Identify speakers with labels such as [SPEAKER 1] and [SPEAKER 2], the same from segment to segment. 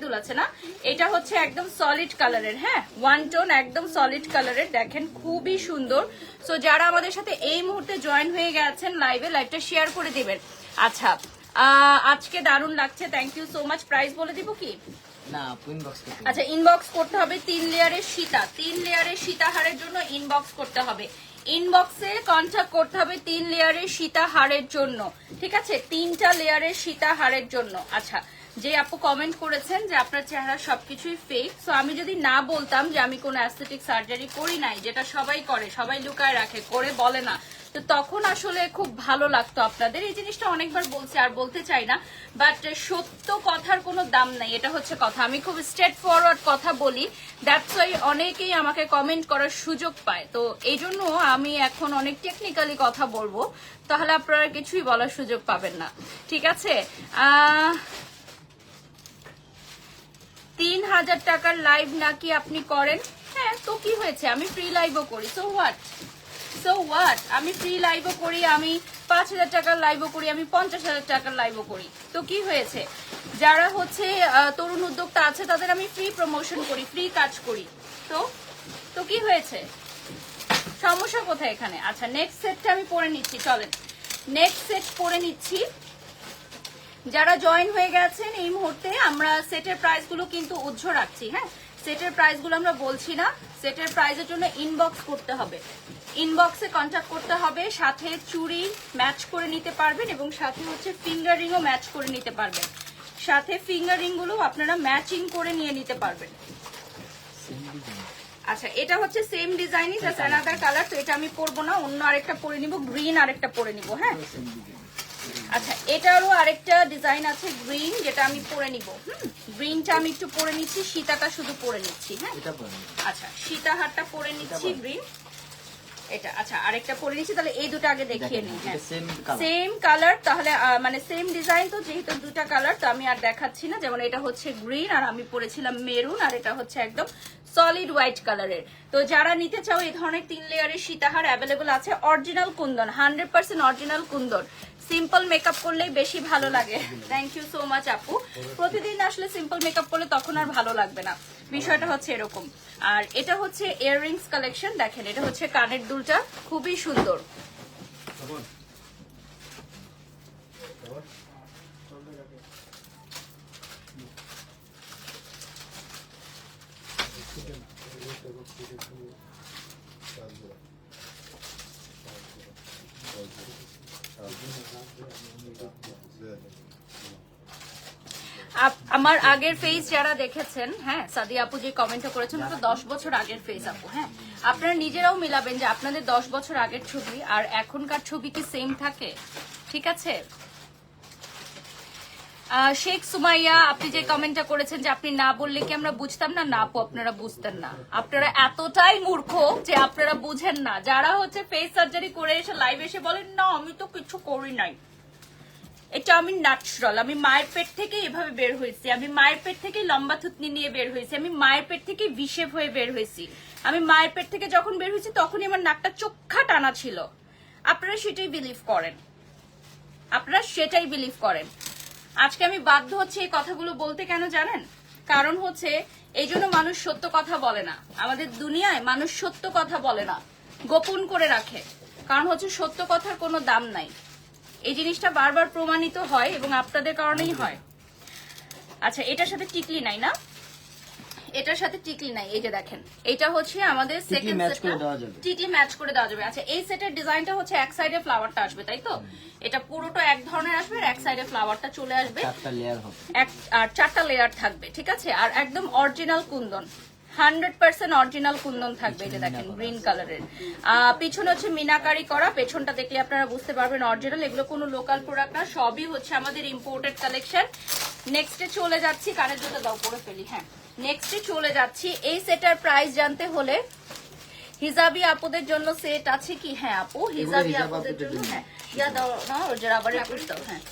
[SPEAKER 1] দুল আছে না, এটা হচ্ছে একদম সলিড কালারের, হ্যাঁ ওয়ান টোন একদম সলিড কালারের, দেখেন খুবই সুন্দর। সো যারা আমাদের সাথে এই মুহূর্তে জয়েন হয়ে গেছেন লাইভে, লাইভটা শেয়ার করে দিবেন। আচ্ছা আজকে দারুণ লাগছে, thank you so much. Price বলে দিব কি?
[SPEAKER 2] না ইনবক্স করতে,
[SPEAKER 1] আচ্ছা ইনবক্স করতে হবে। 3 লেয়ারের সীতা, 3 লেয়ারের সীতাহারের জন্য ইনবক্স করতে হবে, ইনবক্সে কন্ট্যাক্ট করতে হবে 3 লেয়ারের সীতাহারের জন্য, ঠিক আছে? 3টা লেয়ারের সীতাহারের জন্য। আচ্ছা যে আপু কমেন্ট করেছেন যে আপনার চেহারা সবকিছুই ফেক, সো আমি যদি না বলতাম যে আমি কোনো অ্যাস্থেটিক সার্জারি করি নাই, যেটা সবাই করে, সবাই লুকায় রাখে, করে বলে না, তো তখন আসলে খুব ভালো লাগতো আপনাদের। এই জিনিসটা অনেকবার বলছি আর বলতে চাই না, বাট সত্য কথার কোনো দাম নাই, এটা হচ্ছে কথা। আমি খুব স্ট্রেট ফরওয়ার্ড কথা বলি, দ্যাটস ওয়াই অনেকেই আমাকে কমেন্ট করার সুযোগ পায়। তো এই জন্য আমি এখন অনেক টেকনিক্যালি কথা বলবো, তাহলে আপনারা কিছুই বলার সুযোগ পাবেন না, ঠিক আছে? 3000 টাকার লাইভ নাকি আপনি করেন? হ্যাঁ তো কি হয়েছে, আমি ফ্রি লাইভও করি, সো হোয়াট, আমি ফ্রি লাইভও করি, আমি 5000 টাকার লাইভও করি, আমি 50,000 টাকার লাইভও করি, তো কি হয়েছে? যারা হচ্ছে তরুণ উদ্যোক্তা আছে তাদের আমি ফ্রি প্রমোশন করি, ফ্রি কাজ করি, তো কি হয়েছে, সমস্যা কোথায় এখানে? আচ্ছা নেক্সট সেটটা আমি পরে নিচ্ছি, চলেন নেক্সট সেট পরে নিচ্ছি। যারা জয়েন হয়ে গেছেন এই মুহূর্তে, আমরা সেটের প্রাইসগুলো কিন্তু উজ্জ্ব রাখছি, হ্যাঁ সেটের প্রাইসগুলো আমরা বলছি না, সেটের প্রাইসের জন্য ইনবক্স করতে হবে, ইনবক্সে কন্ট্যাক্ট করতে হবে, সাথে চুড়ি ম্যাচ করে নিতে পারবেন এবং সাথে হচ্ছে ফিঙ্গার রিংও ম্যাচ করে নিতে পারবেন, সাথে ফিঙ্গার রিংগুলো আপনারা ম্যাচিং করে নিয়ে নিতে পারবেন। আচ্ছা এটা হচ্ছে সেম ডিজাইনই, জাস্ট অ্যানাদার কালার, তো এটা আমি পরবো না, অন্য আরেকটা পরে নিব, গ্রিন আরেকটা পরে নিব, হ্যাঁ আচ্ছা এটারও আরেকটা ডিজাইন আছে গ্রিন, যেটা আমি পরে নিব। গ্রিনটা আমি একটু পরে নিচ্ছি, সীতাটা শুধু পরে নিচ্ছি, হ্যাঁ আচ্ছা সীতাহারটা পরে নিচ্ছি গ্রিন, এটা আচ্ছা আরেকটা পরে নিচ্ছি, তাহলে এই দুটো আগে দেখিয়ে নিই। হ্যাঁ সেম কালার, তাহলে মানে সেম ডিজাইন, তো যেহেতু দুটা কালার তো আমি আর দেখাচ্ছি না। যেমন এটা হচ্ছে গ্রিন আর আমি পরেছিলাম মেরুন, আর এটা হচ্ছে একদম সলিড হোয়াইট কালারের। তো যারা নিতে চাও এই ধরনের 3 লেয়ারের সীতাহার অ্যাভেলেবল আছে, original Kundan, 100% original Kundan. Simple makeup করলেই বেশি ভালো লাগে। থ্যাংক ইউ সো মাচ আপু। প্রতিদিন আসলে সিম্পল মেকআপ করলে তখন আর ভালো লাগবে না, বিষয়টা হচ্ছে এরকম। আর এটা হচ্ছে ইয়াররিংস কালেকশন, দেখেন এটা হচ্ছে কানের দুলটা, খুবই সুন্দর। আমার আগের ফেস যারা দেখেছেন, হ্যাঁ সাদিয়া আপু যে কমেন্টটা করেছেন ওটা 10 বছর আগের ফেস আপু, হ্যাঁ আপনারা নিজেরাও মিলাবেন যে আপনাদের 10 বছর আগের ছবি আর এখনকার ছবি কি সেম থাকে, ঠিক আছে? শেখ সুমাইয়া আপনি যে কমেন্টটা করেছেন যে আপনি না বললে কি আমরা বুঝতাম না, না আপু আপনারা বুঝতেন না, আপনারা এতটাই মূর্খ যে আপনারা বুঝেন না। যারা হচ্ছে ফেস সার্জারি করে এসে লাইভ এসে বলেন না আমি তো কিছু করি নাই, এটা আমি ন্যাচারাল, আমি মায়ের পেট থেকে এভাবে বের হয়েছি, আমি মায়ের পেট থেকে লম্বা থুতনি নিয়ে বের হয়েছি, আমি মায়ের পেট থেকে বিশেভ হয়ে বের হয়েছি, আমি মায়ের পেট থেকে যখন বের হয়েছি তখনই আমার নাকটা চোখা টানা ছিল, আপনারা সেটাই বিলিভ করেন, আপনারা সেটাই বিলিভ করেন। আজকে আমি বাধ্য হচ্ছে এই কথাগুলো বলতে, কেন জানেন? কারণ হচ্ছে এই জন্য মানুষ সত্য কথা বলে না, আমাদের দুনিয়ায় মানুষ সত্য কথা বলে না, গোপন করে রাখে, কারণ হচ্ছে সত্য কথার কোনো দাম নাই। এই জিনিসটা বারবার প্রমাণিত হয় এবং আপনাদের কারণেই হয়। আচ্ছা এটার সাথে টিকলি নাই না, এটার সাথে টিকলি নাই, এই যে দেখেন এটা হচ্ছে আমাদের সেকেন্ড সেটটা, টিকলি ম্যাচ করে দেওয়া যাবে। আচ্ছা এই সেটের ডিজাইনটা হচ্ছে এক সাইডে ফ্লাওয়ারটা আসবে, তাই তো? এটা পুরোটা এক ধরনের আসবে আর এক সাইডে ফ্লাওয়ারটা চলে আসবে,
[SPEAKER 2] 4টা লেয়ার হবে,
[SPEAKER 1] আর 4টা লেয়ার থাকবে, ঠিক আছে? আর একদম অরিজিনাল কুন্দন, 100% অরিজিনাল কুন্দন থাকবে। এই যে দেখেন গ্রিন কালারের, পিছনে হচ্ছে মিনাকারি করা, পেছনটা দেখলে আপনারা বুঝতে পারবেন অরিজিনাল, এগুলো কোনো লোকাল প্রোডাক্ট না, সবই হচ্ছে আমাদের ইম্পোর্টেড কালেকশন। নেক্সটে চলে যাচ্ছি, কানের দুটো দাও পরে ফেলি, হ্যাঁ নেক্সটে চলে যাচ্ছি। এই সেটার প্রাইস জানতে হলে হিজাবি আপুদের জন্য সেট আছে কি? হ্যাঁ আপু হিজাবি আপুদের জন্য, হ্যাঁ ইয়া দাও না রাবারে পুষতাও, হ্যাঁ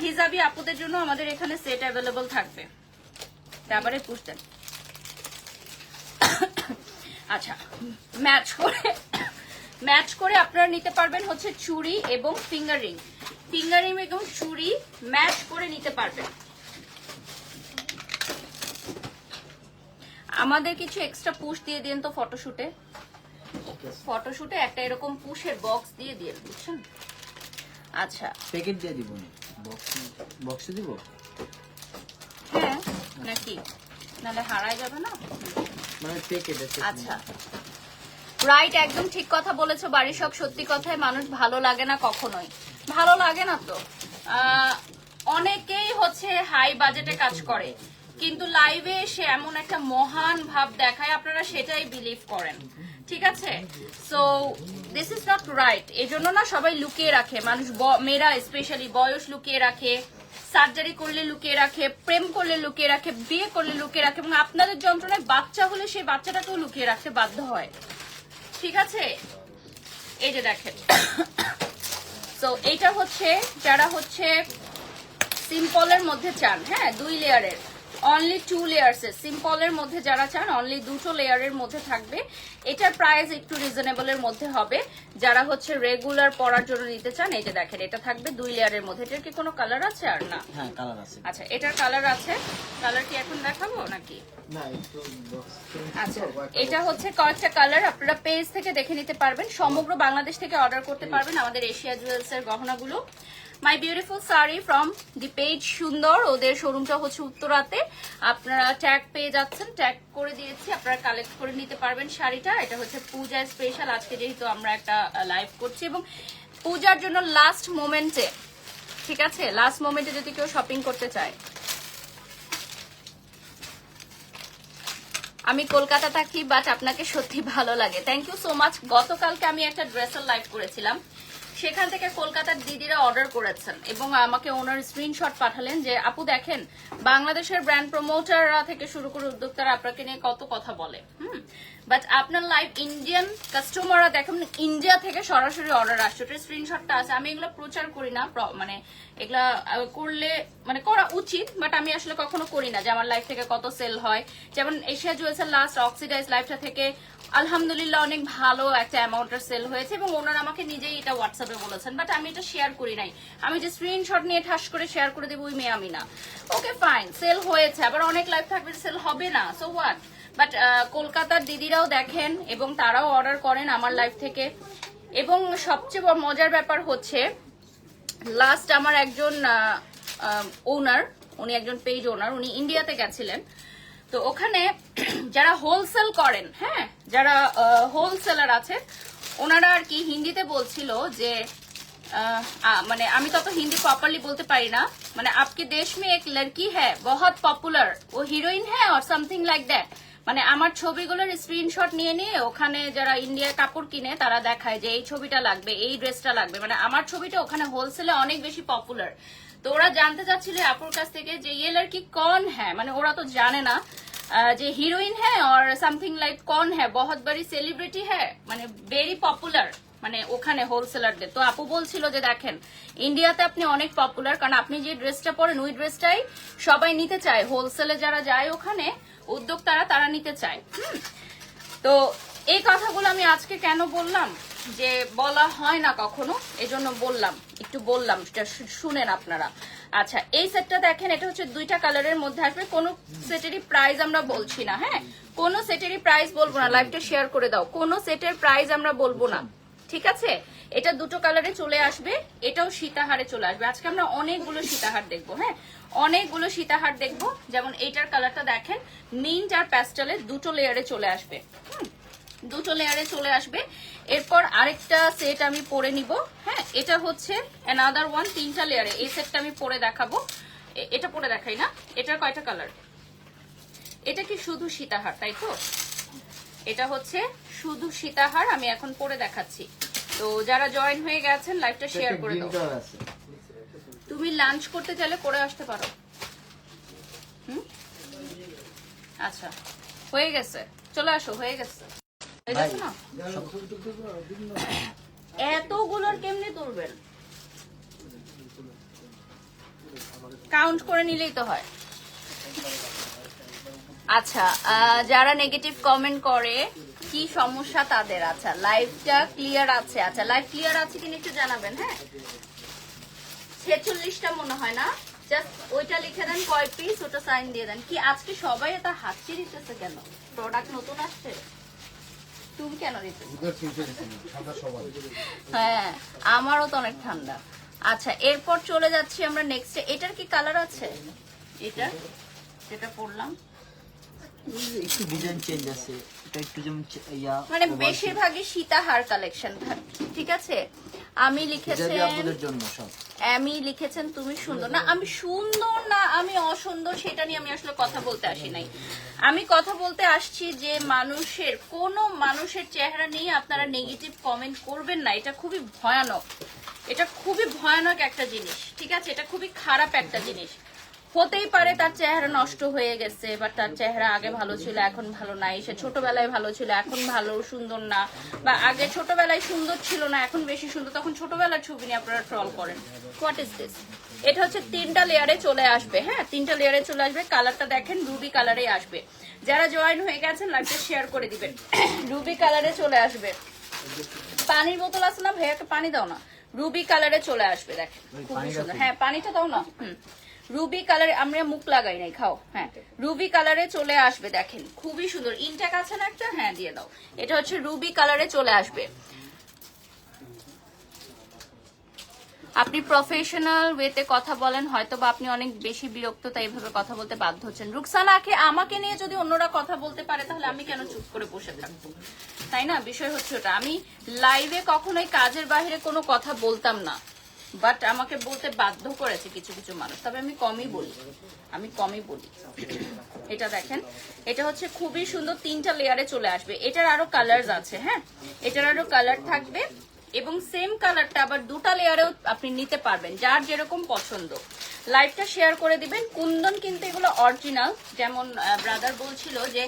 [SPEAKER 1] হিজাবি আপুদের জন্য আমাদের এখানে সেট অ্যাভেলেবল থাকবে, রাবারে পুষতেন। আচ্ছা ম্যাচ করে আপনারা নিতে পারবেন হচ্ছে চুড়ি এবং ফিঙ্গার রিং, ফিঙ্গার রিং এবং চুড়ি ম্যাচ করে নিতে পারবেন। আমাদের কিছু এক্সট্রা পুশ দিয়ে দিন তো ফটোশুটে। ফটোশুটে একটা এরকম পুশের বক্স দিয়ে দিন, বুঝছেন? আচ্ছা
[SPEAKER 2] প্যাকেট দিয়ে দিব বক্সে দিব।
[SPEAKER 1] হ্যাঁ নাকি, নাহলে হারাই যাবে না।
[SPEAKER 2] মানে প্যাকেট আছে।
[SPEAKER 1] আচ্ছা রাইট, একদম ঠিক কথা বলেছো বাড়ির সব। সত্যি কথায় মানুষ ভালো লাগে না কখনোই, ভালো লাগে না তো। অনেকেই হচ্ছে হাই বাজেটে কাজ করে, কিন্তু লাইভে এসে এমন একটা মহান ভাব দেখায়, আপনারা সেটাই বিলিভ করেন। ঠিক আছে, so this is not right. এই জন্য না সবাই লুকিয়ে রাখে, মানুষ মেয়েরা স্পেশালি বয়স লুকিয়ে রাখে, সার্জারি করলে লুকিয়ে রাখে, প্রেম করলে লুকিয়ে রাখে, বিয়ে করলে লুকিয়ে রাখে, এবং আপনাদের যন্ত্রণায় বাচ্চা হলে সেই বাচ্চাটাকেও লুকিয়ে রাখতে বাধ্য হয়। ঠিক আছে, এই যে দেখেন। তো এইটা হচ্ছে যারা হচ্ছে সিম্পলের মধ্যে চান, হ্যাঁ 2 লেয়ারের, অনলি 2 লেয়ার্স এর সিম্পলের মধ্যে যারা চান, অনলি 2টো লেয়ারের মধ্যে থাকবে। এটার প্রাইস একটু রিজনেবলের মধ্যে হবে। যারা হচ্ছে রেগুলার পরার জন্য নিতে চান, এই যে দেখেন এটা থাকবে 2 লেয়ারের মধ্যে। এটার কি কোনো কালার আছে আর না?
[SPEAKER 2] হ্যাঁ কালার আছে।
[SPEAKER 1] আচ্ছা এটার কালার আছে, কালার কি এখন দেখাবো নাকি?
[SPEAKER 2] না একটু বক্স।
[SPEAKER 1] আচ্ছা এটা হচ্ছে কয়েকটা কালার, আপনারা পেজ থেকে দেখে নিতে পারবেন। সমগ্র বাংলাদেশ থেকে অর্ডার করতে পারবেন আমাদের এশিয়া জুয়েলস এর গহনাগুলো। My beautiful sari from the page সুন্দর, ওদের শোরুমটা হচ্ছে উত্তরাতে। আপনারা ট্যাগ পেয়ে যাচ্ছেন, ট্যাগ করে দিয়েছি, আপনারা কালেক্ট করে নিতে পারবেন শাড়িটা। এটা হচ্ছে পূজা স্পেশাল, আজকে যেহেতু আমরা একটা লাইভ করছি, এবং পূজার জন্য লাস্ট মোমেন্টে, ঠিক আছে, লাস্ট মোমেন্টে যদি কেউ শপিং করতে চায়। আমি কলকাতা থাকি, বাট আপনাকে সত্যি ভালো লাগে, থ্যাংক ইউ সো মাচ। গতকালকে আমি একটা ড্রেসের লাইভ করেছিলাম, সেখান থেকে কলকাতার দিদিরা অর্ডার করেছেন এবং আমাকে ওনার স্ক্রিনশট পাঠালেন যে আপু দেখেন বাংলাদেশের ব্র্যান্ড প্রমোটাররা থেকে শুরু করে উদ্যোক্তারা আপনাকে নিয়ে কত কথা বলে, বাট আপনার লাইভ ইন্ডিয়ান কাস্টমাররা দেখেন ইন্ডিয়া থেকে সরাসরি অর্ডার আসছে, ওটার স্ক্রিনশটটা আছে। আমি এগুলো প্রচার করি না, মানে এগুলা করলে মানে করা উচিত, বাট আমি আসলে কখনো করি না যে আমার লাইভ থেকে কত সেল হয়। যেমন এশিয়া জুয়েলসের লাস্ট অক্সিডাইজ লাইভটা থেকে আলহামদুলিল্লাহ অনেক ভালো একটা অ্যামাউন্টের সেল হয়েছে, এবং ওনারা আমাকে নিজেই এটা হোয়াটসঅ্যাপে বলেছেন, বাট আমি এটা শেয়ার করি নাই। আমি যে স্ক্রিনশট নিয়ে ঠাস করে শেয়ার করে দেবো ওই মেয়ে আমি না। ওকে ফাইন, সেল হয়েছে, আবার অনেক লাইভ থাকবে সেল হবে না, সো হোয়াট। বাট কলকাতার দিদিরাও দেখেন এবং তারাও অর্ডার করেন আমার লাইভ থেকে। এবং সবচেয়ে মজার ব্যাপার হচ্ছে লাস্ট আমার একজন ওনার, উনি একজন পেজ ওনার, উনি ইন্ডিয়াতে গেছিলেন। তো ওখানে যারা হোলসেল করেন, হ্যাঁ যারা হোলসেলার আছে, ওনারা আর কি হিন্দিতে বলছিল যে মানে আমি তত হিন্দি প্রপারলি বলতে পারি না, মানে আপকে দেশ মে এক লড়কি হ্যায় বহুত পপুলার, ও হিরোইন হ্যায় আর সামথিং লাইক দ্যাট। মানে আমার ছবিগুলোর স্ক্রিনশট নিয়ে নিয়ে ওখানে যারা ইন্ডিয়ার কাপড় কিনে তারা দেখায় যে এই ছবিটা লাগবে, এই ড্রেসটা লাগবে, মানে আমার ছবিটা ওখানে হোলসেলে অনেক বেশি পপুলার। তো ওরা জানতে চাচ্ছিল আপুর কাছ থেকে যে ইয়ে লড়কি কন হ্যায়, মানে ওরা তো জানে না যে হিরোইন হ্যাঁ আর সামথিং লাইক কন হ্যাঁ, বহুত বড়ি সেলিব্রিটি হ্যাঁ, মানে ভেরি পপুলার মানে ওখানে হোলসেলারদের। তো আপু বলছিল যে দেখেন ইন্ডিয়াতে আপনি অনেক পপুলার, কারণ আপনি যে ড্রেসটা পরেন ওই ড্রেসটাই সবাই নিতে চায়, হোলসেলে যারা যায় ওখানে উদ্যোক্তারা তারা নিতে চায়। তো এই কথাগুলো আমি আজকে কেন বললাম, যে বলা হয় না কখনো, এজন্য বললাম, একটু বললাম, শুনেন আপনারা। আচ্ছা এই সেটটা দেখেন, এটা হচ্ছে 2টা কালারের মধ্যে আসবে, কোনো সেটেরই প্রাইস আমরা বলছি না, হ্যাঁ কোনো সেটেরই প্রাইস বলবো না, লাইভটা শেয়ার করে দাও, কোনো সেটের প্রাইস আমরা বলবো না, ঠিক আছে। এটা 2টো কালারে চলে আসবে, এটাও সীতাহারে চলে আসবে। আজকে আমরা অনেকগুলো সীতাহার দেখবো, হ্যাঁ অনেকগুলো সীতাহার দেখবো। যেমন এইটার কালারটা দেখেন, মিন্ট আর প্যাস্টেলের 2টো লেয়ারে চলে আসবে, 2টো লেয়ারে চলে আসবে। এরপর আরেকটা সেট আমি পরে নিব, হ্যাঁ এটা হচ্ছে অ্যানাদার ওয়ান, 3টা লেয়ারে। এই সেটটা আমি পরে দেখাবো, এটা পরে দেখাই না। এটার কয়টা কালার? এটা কি শুধু সীতাহার, তাই তো? এটা হচ্ছে শুধু সীতাহার, আমি এখন পরে দেখাচ্ছি। তো যারা জয়েন হয়ে গেছেন লাইভটা শেয়ার করে দাও। তুমি লাঞ্চ করতে চাইলে করে আসতে পারো। আচ্ছা হয়ে গেছে, চলে আসো, হয়ে গেছে, হয়ে গেছে না? এতগুলোর কেমনে তুলবেন? কাউন্ট করে নিলেই তো হয়। আচ্ছা যারা নেগেটিভ কমেন্ট করে কি সমস্যা তাদের? আচ্ছা লাইভটা ক্লিয়ার আছে? আচ্ছা লাইভ ক্লিয়ার আছে কিনা একটু জানাবেন, হ্যাঁ 46টা মনে হয় না, জাস্ট ওইটা লিখে দেন কয় পিস, ওটা সাইন দিয়ে দেন। কি আজকে সবাই এটা হাঁচি দিতেছে কেন? প্রোডাক্ট নতুন আসছে, তুমি কেন দিতেছো? হ্যাঁ আমারও তো অনেক ঠান্ডা। আচ্ছা এরপর চলে যাচ্ছি আমরা নেক্সটে। এটার কি কালার আছে? এটা যেটা পরলাম
[SPEAKER 2] একটু ডিজাইন চেঞ্জ আছে, এটা একটু যেমন ইয়া
[SPEAKER 1] মানে বেশিরভাগই সীতাহার কালেকশন থাকে, ঠিক আছে। আমি লিখেছেন
[SPEAKER 2] আপনাদের জন্য সব।
[SPEAKER 1] আমি লিখেছেন তুমি সুন্দর না, আমি সুন্দর না আমি অসুন্দর সেটা নিয়ে আমি আসলে কথা বলতে আসি নাই। আমি কথা বলতে আসছি যে মানুষের কোন মানুষের চেহারা নিয়ে আপনারা নেগেটিভ কমেন্ট করবেন না, এটা খুবই ভয়ানক, এটা খুবই ভয়ানক একটা জিনিস, ঠিক আছে। এটা খুবই খারাপ একটা জিনিস। হতেই পারে তার চেহারা নষ্ট হয়ে গেছে, বা তার চেহারা আগে ভালো ছিল এখন ভালো নাই, সে ছোটবেলায় ভালো ছিল এখন ভালো সুন্দর না, বা আগে ছোটবেলায় সুন্দর ছিল না এখন বেশি সুন্দর, তখন ছোটবেলার ছবি নিয়ে আপনারা ট্রল করেন। What is this? এটা হচ্ছে 3টা লেয়ারে চলে আসবে, হ্যাঁ 3টা লেয়ারে চলে আসবে। কালারটা দেখেন রুবি কালারে আসবে। যারা জয়েন হয়ে গেছেন লাইভটা শেয়ার করে দিবেন। রুবি কালারে চলে আসবে। পানির বোতল আছে না ভাইয়াকে পানি দাও না। রুবি কালারে চলে আসবে, দেখেন খুবই সুন্দর। হ্যাঁ পানিটা দাও না। রুবি কালারে, আমরা মুখ লাগাই নাই, খাও। হ্যাঁ রুবি কালারে চলে আসবে, দেখেন খুবই সুন্দর। ইনটেক আছে না একটা, হ্যাঁ দিয়ে দাও। এটা হচ্ছে রুবি কালারে চলে আসবে। আপনি প্রফেশনাল ওয়েতে কথা বলেন, হয়তো বা আপনি অনেক বেশি বিরক্ত তাই এইভাবে কথা বলতে বাধ্য হচ্ছেন। রুকসানাকে আমাকে নিয়ে যদি অন্যরা কথা বলতে পারে তাহলে আমি কেন চুপ করে বসে থাকবো, তাই না? বিষয় হচ্ছে ওটা। আমি লাইভে কখনোই কাজের বাইরে কোনো কথা বলতাম না, বাট আমাকে বলতে বাধ্য করেছে কিছু কিছু মানুষ, তবে আমি কমই বলি, এটা দেখেন, এটা হচ্ছে খুবই সুন্দর 3টা লেয়ারে চলে আসবে। এটার আরো কালার আছে, হ্যাঁ এটার আরো কালার থাকবে, এবং সেম কালারটা আবার 2টা লেয়ারেও আপনি নিতে পারবেন, যার যেরকম পছন্দ। লাইভটা শেয়ার করে দিবেন। কুন্দন কিন্তু এগুলো অরিজিনাল, যেমন ব্রাদার বলছিল যে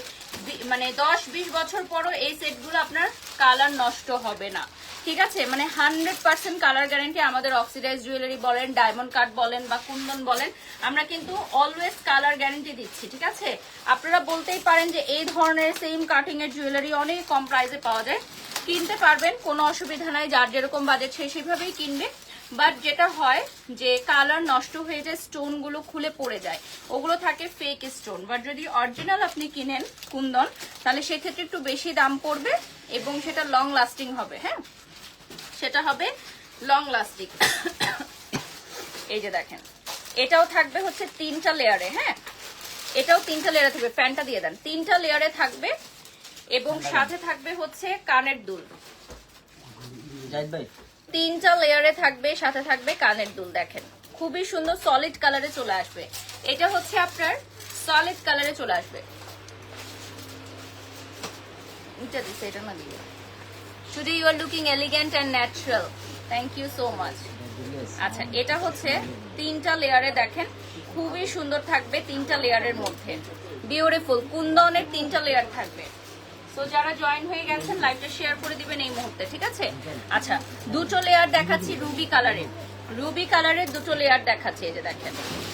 [SPEAKER 1] মানে 10-20 বছর পরও এই সেটগুলো আপনার কালার নষ্ট হবে না, ঠিক আছে। মানে 100% কালার গ্যারান্টি। আমাদের অক্সিডাইজ জুয়েলারি বলেন, ডায়মন্ড কাট বলেন বা কুন্দন বলেন, আমরা কিন্তু অলওয়েজ কালার গ্যারান্টি দিচ্ছি, ঠিক আছে। আপনারা বলতেই পারেন যে এই ধরনের সেম কাটিং এর জুয়েলারি অনেক কম প্রাইসে পাওয়া যায়, কিনতে পারবেন, কোনো অসুবিধা নাই, যার যেরকম বাজেট সে সেভাবেই কিনবে। বাট যেটা হয় যে কালার নষ্ট হয়ে যায়, স্টোন গুলো খুলে পড়ে যায়, ওগুলো থাকে ফেক স্টোন। বাট যদি অরিজিনাল আপনি কিনেন কুন্দন, তাহলে সেক্ষেত্রে একটু বেশি দাম পড়বে এবং সেটা লং লাস্টিং হবে, হ্যাঁ সেটা হবে লং লাস্টিং। এই যে দেখেন, এটাও থাকবে হচ্ছে 3টা লেয়ারে, হ্যাঁ এটাও 3টা লেয়ারে থাকবে। ফ্যানটা দিয়ে দেন। 3টা লেয়ারে থাকবে এবং সাথে থাকবে হচ্ছে কানের দুল। 3টা লেয়ারে থাকবে, সাথে থাকবে কানের দুল। দেখেন খুবই সুন্দর সলিড কালারে চলে আসবে। এটা হচ্ছে আপনার সলিড কালারে চলে আসবে। এটা দিছে, এটা না দিয়ে। Today you are looking elegant and natural. Thank you so much. আচ্ছা এটা হচ্ছে 3টা লেয়ারে, দেখেন খুবই সুন্দর থাকবে 3টা লেয়ারের মধ্যে, বিউটিফুল কুন্দনের 3টা লেয়ার থাকবে। তো যারা জয়েন হয়ে গেছেন লাইভটা শেয়ার করে দিবেন এই মুহূর্তে, ঠিক আছে। আচ্ছা 2টো লেয়ার দেখাচ্ছি রুবি কালারের। রুবি কালারের 2টো লেয়ার দেখাচ্ছি, এই যে দেখেন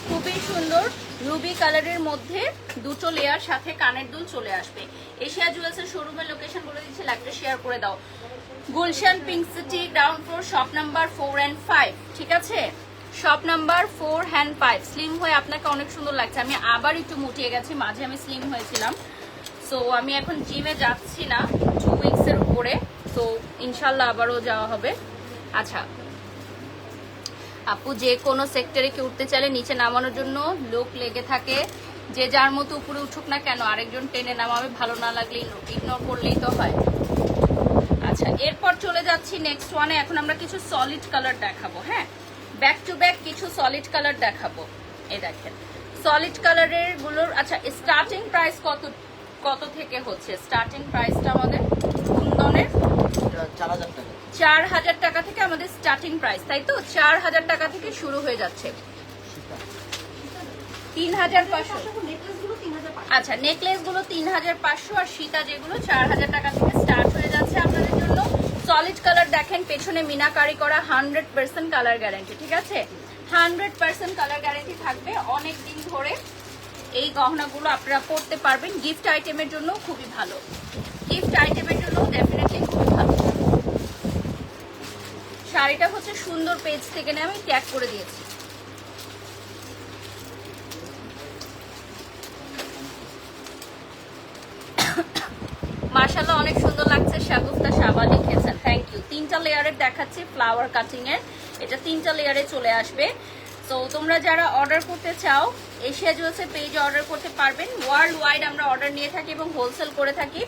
[SPEAKER 1] খুবই সুন্দর রুবি কালারের মধ্যে 2টো লেয়ার, সাথে কানের দুল চলে আসবে। এশিয়া জুয়েলার্সের শোরুমের লোকেশন বলে দিচ্ছি, লাইভটা শেয়ার করে দাও। Gulshan pink city, ground floor, shop number 4 and 5, ঠিক আছে। Shop number 4 and 5। স্লিম হয়ে আপনাকে অনেক সুন্দর লাগছে। আমি আবার একটু মুটিয়ে গেছি, মাঝে আমি স্লিম হয়েছিলাম, সো আমি এখন জিমে যাচ্ছি না 2 উইকসের উপরে, সো ইনশাল্লাহ আবারও যাওয়া হবে। আচ্ছা আপু, যে কোনো সেক্টরে কি উঠতে চাইলে নিচে নামানোর জন্য লোক লেগে থাকে, যে যার মতো উপরে উঠুক না কেন আরেকজন টেনে নামাবে, ভালো না লাগলে ইগনোর করলেই তো হয়। আচ্ছা এরপর চলে যাচ্ছি নেক্সট ওয়ানে। এখন আমরা কিছু সলিড কালার দেখাবো, হ্যাঁ ব্যাক টু ব্যাক কিছু সলিড কালার দেখাবো। এই দেখেন সলিড কালারের গুলোর। আচ্ছা স্টার্টিং প্রাইস কত থেকে হচ্ছে? স্টার্টিং প্রাইসটা আমাদের কুন্দনের 4000 টাকা থেকে আমাদের স্টার্টিং প্রাইস, তাই তো 4000 টাকা থেকে শুরু হয়ে যাচ্ছে। 3500। আচ্ছা নেকলেস গুলো 3500, আর সীতা যেগুলো 4000 টাকা থেকে স্টার্ট হয়ে যাচ্ছে আপনাদের জন্য। সলিড কালার দেখেন, পেছনে মিনাকারি করা, 100% কালার গ্যারান্টি, ঠিক আছে 100% কালার গ্যারান্টি থাকবে। অনেক দিন ধরে এই গহনাগুলো আপনারা পড়তে পারবেন। গিফট আইটেমের জন্য খুবই ভালো, গিফট আইটেমের জন্য ডেফিনেটলি খুব ভালো। শাড়িটা হচ্ছে সুন্দর পেজ থেকে নিয়ে আমি ট্যাগ করে দিয়েছি। মাশাআল্লাহ অনেক সুন্দর লাগছে। শাগুফতা সাবা লিখেছেন, থ্যাংক ইউ। 3টা লেয়ারের দেখাচ্ছি ফ্লাওয়ার কাটিং এর, এটা 3টা লেয়ারে চলে আসবে। তো তোমরা যারা অর্ডার করতে চাও এশিয়া জুয়েলসের পেজে অর্ডার করতে পারবেন। ওয়ার্ল্ড ওয়াইড আমরা অর্ডার নিয়ে থাকি এবং হোলসেল করে থাকি।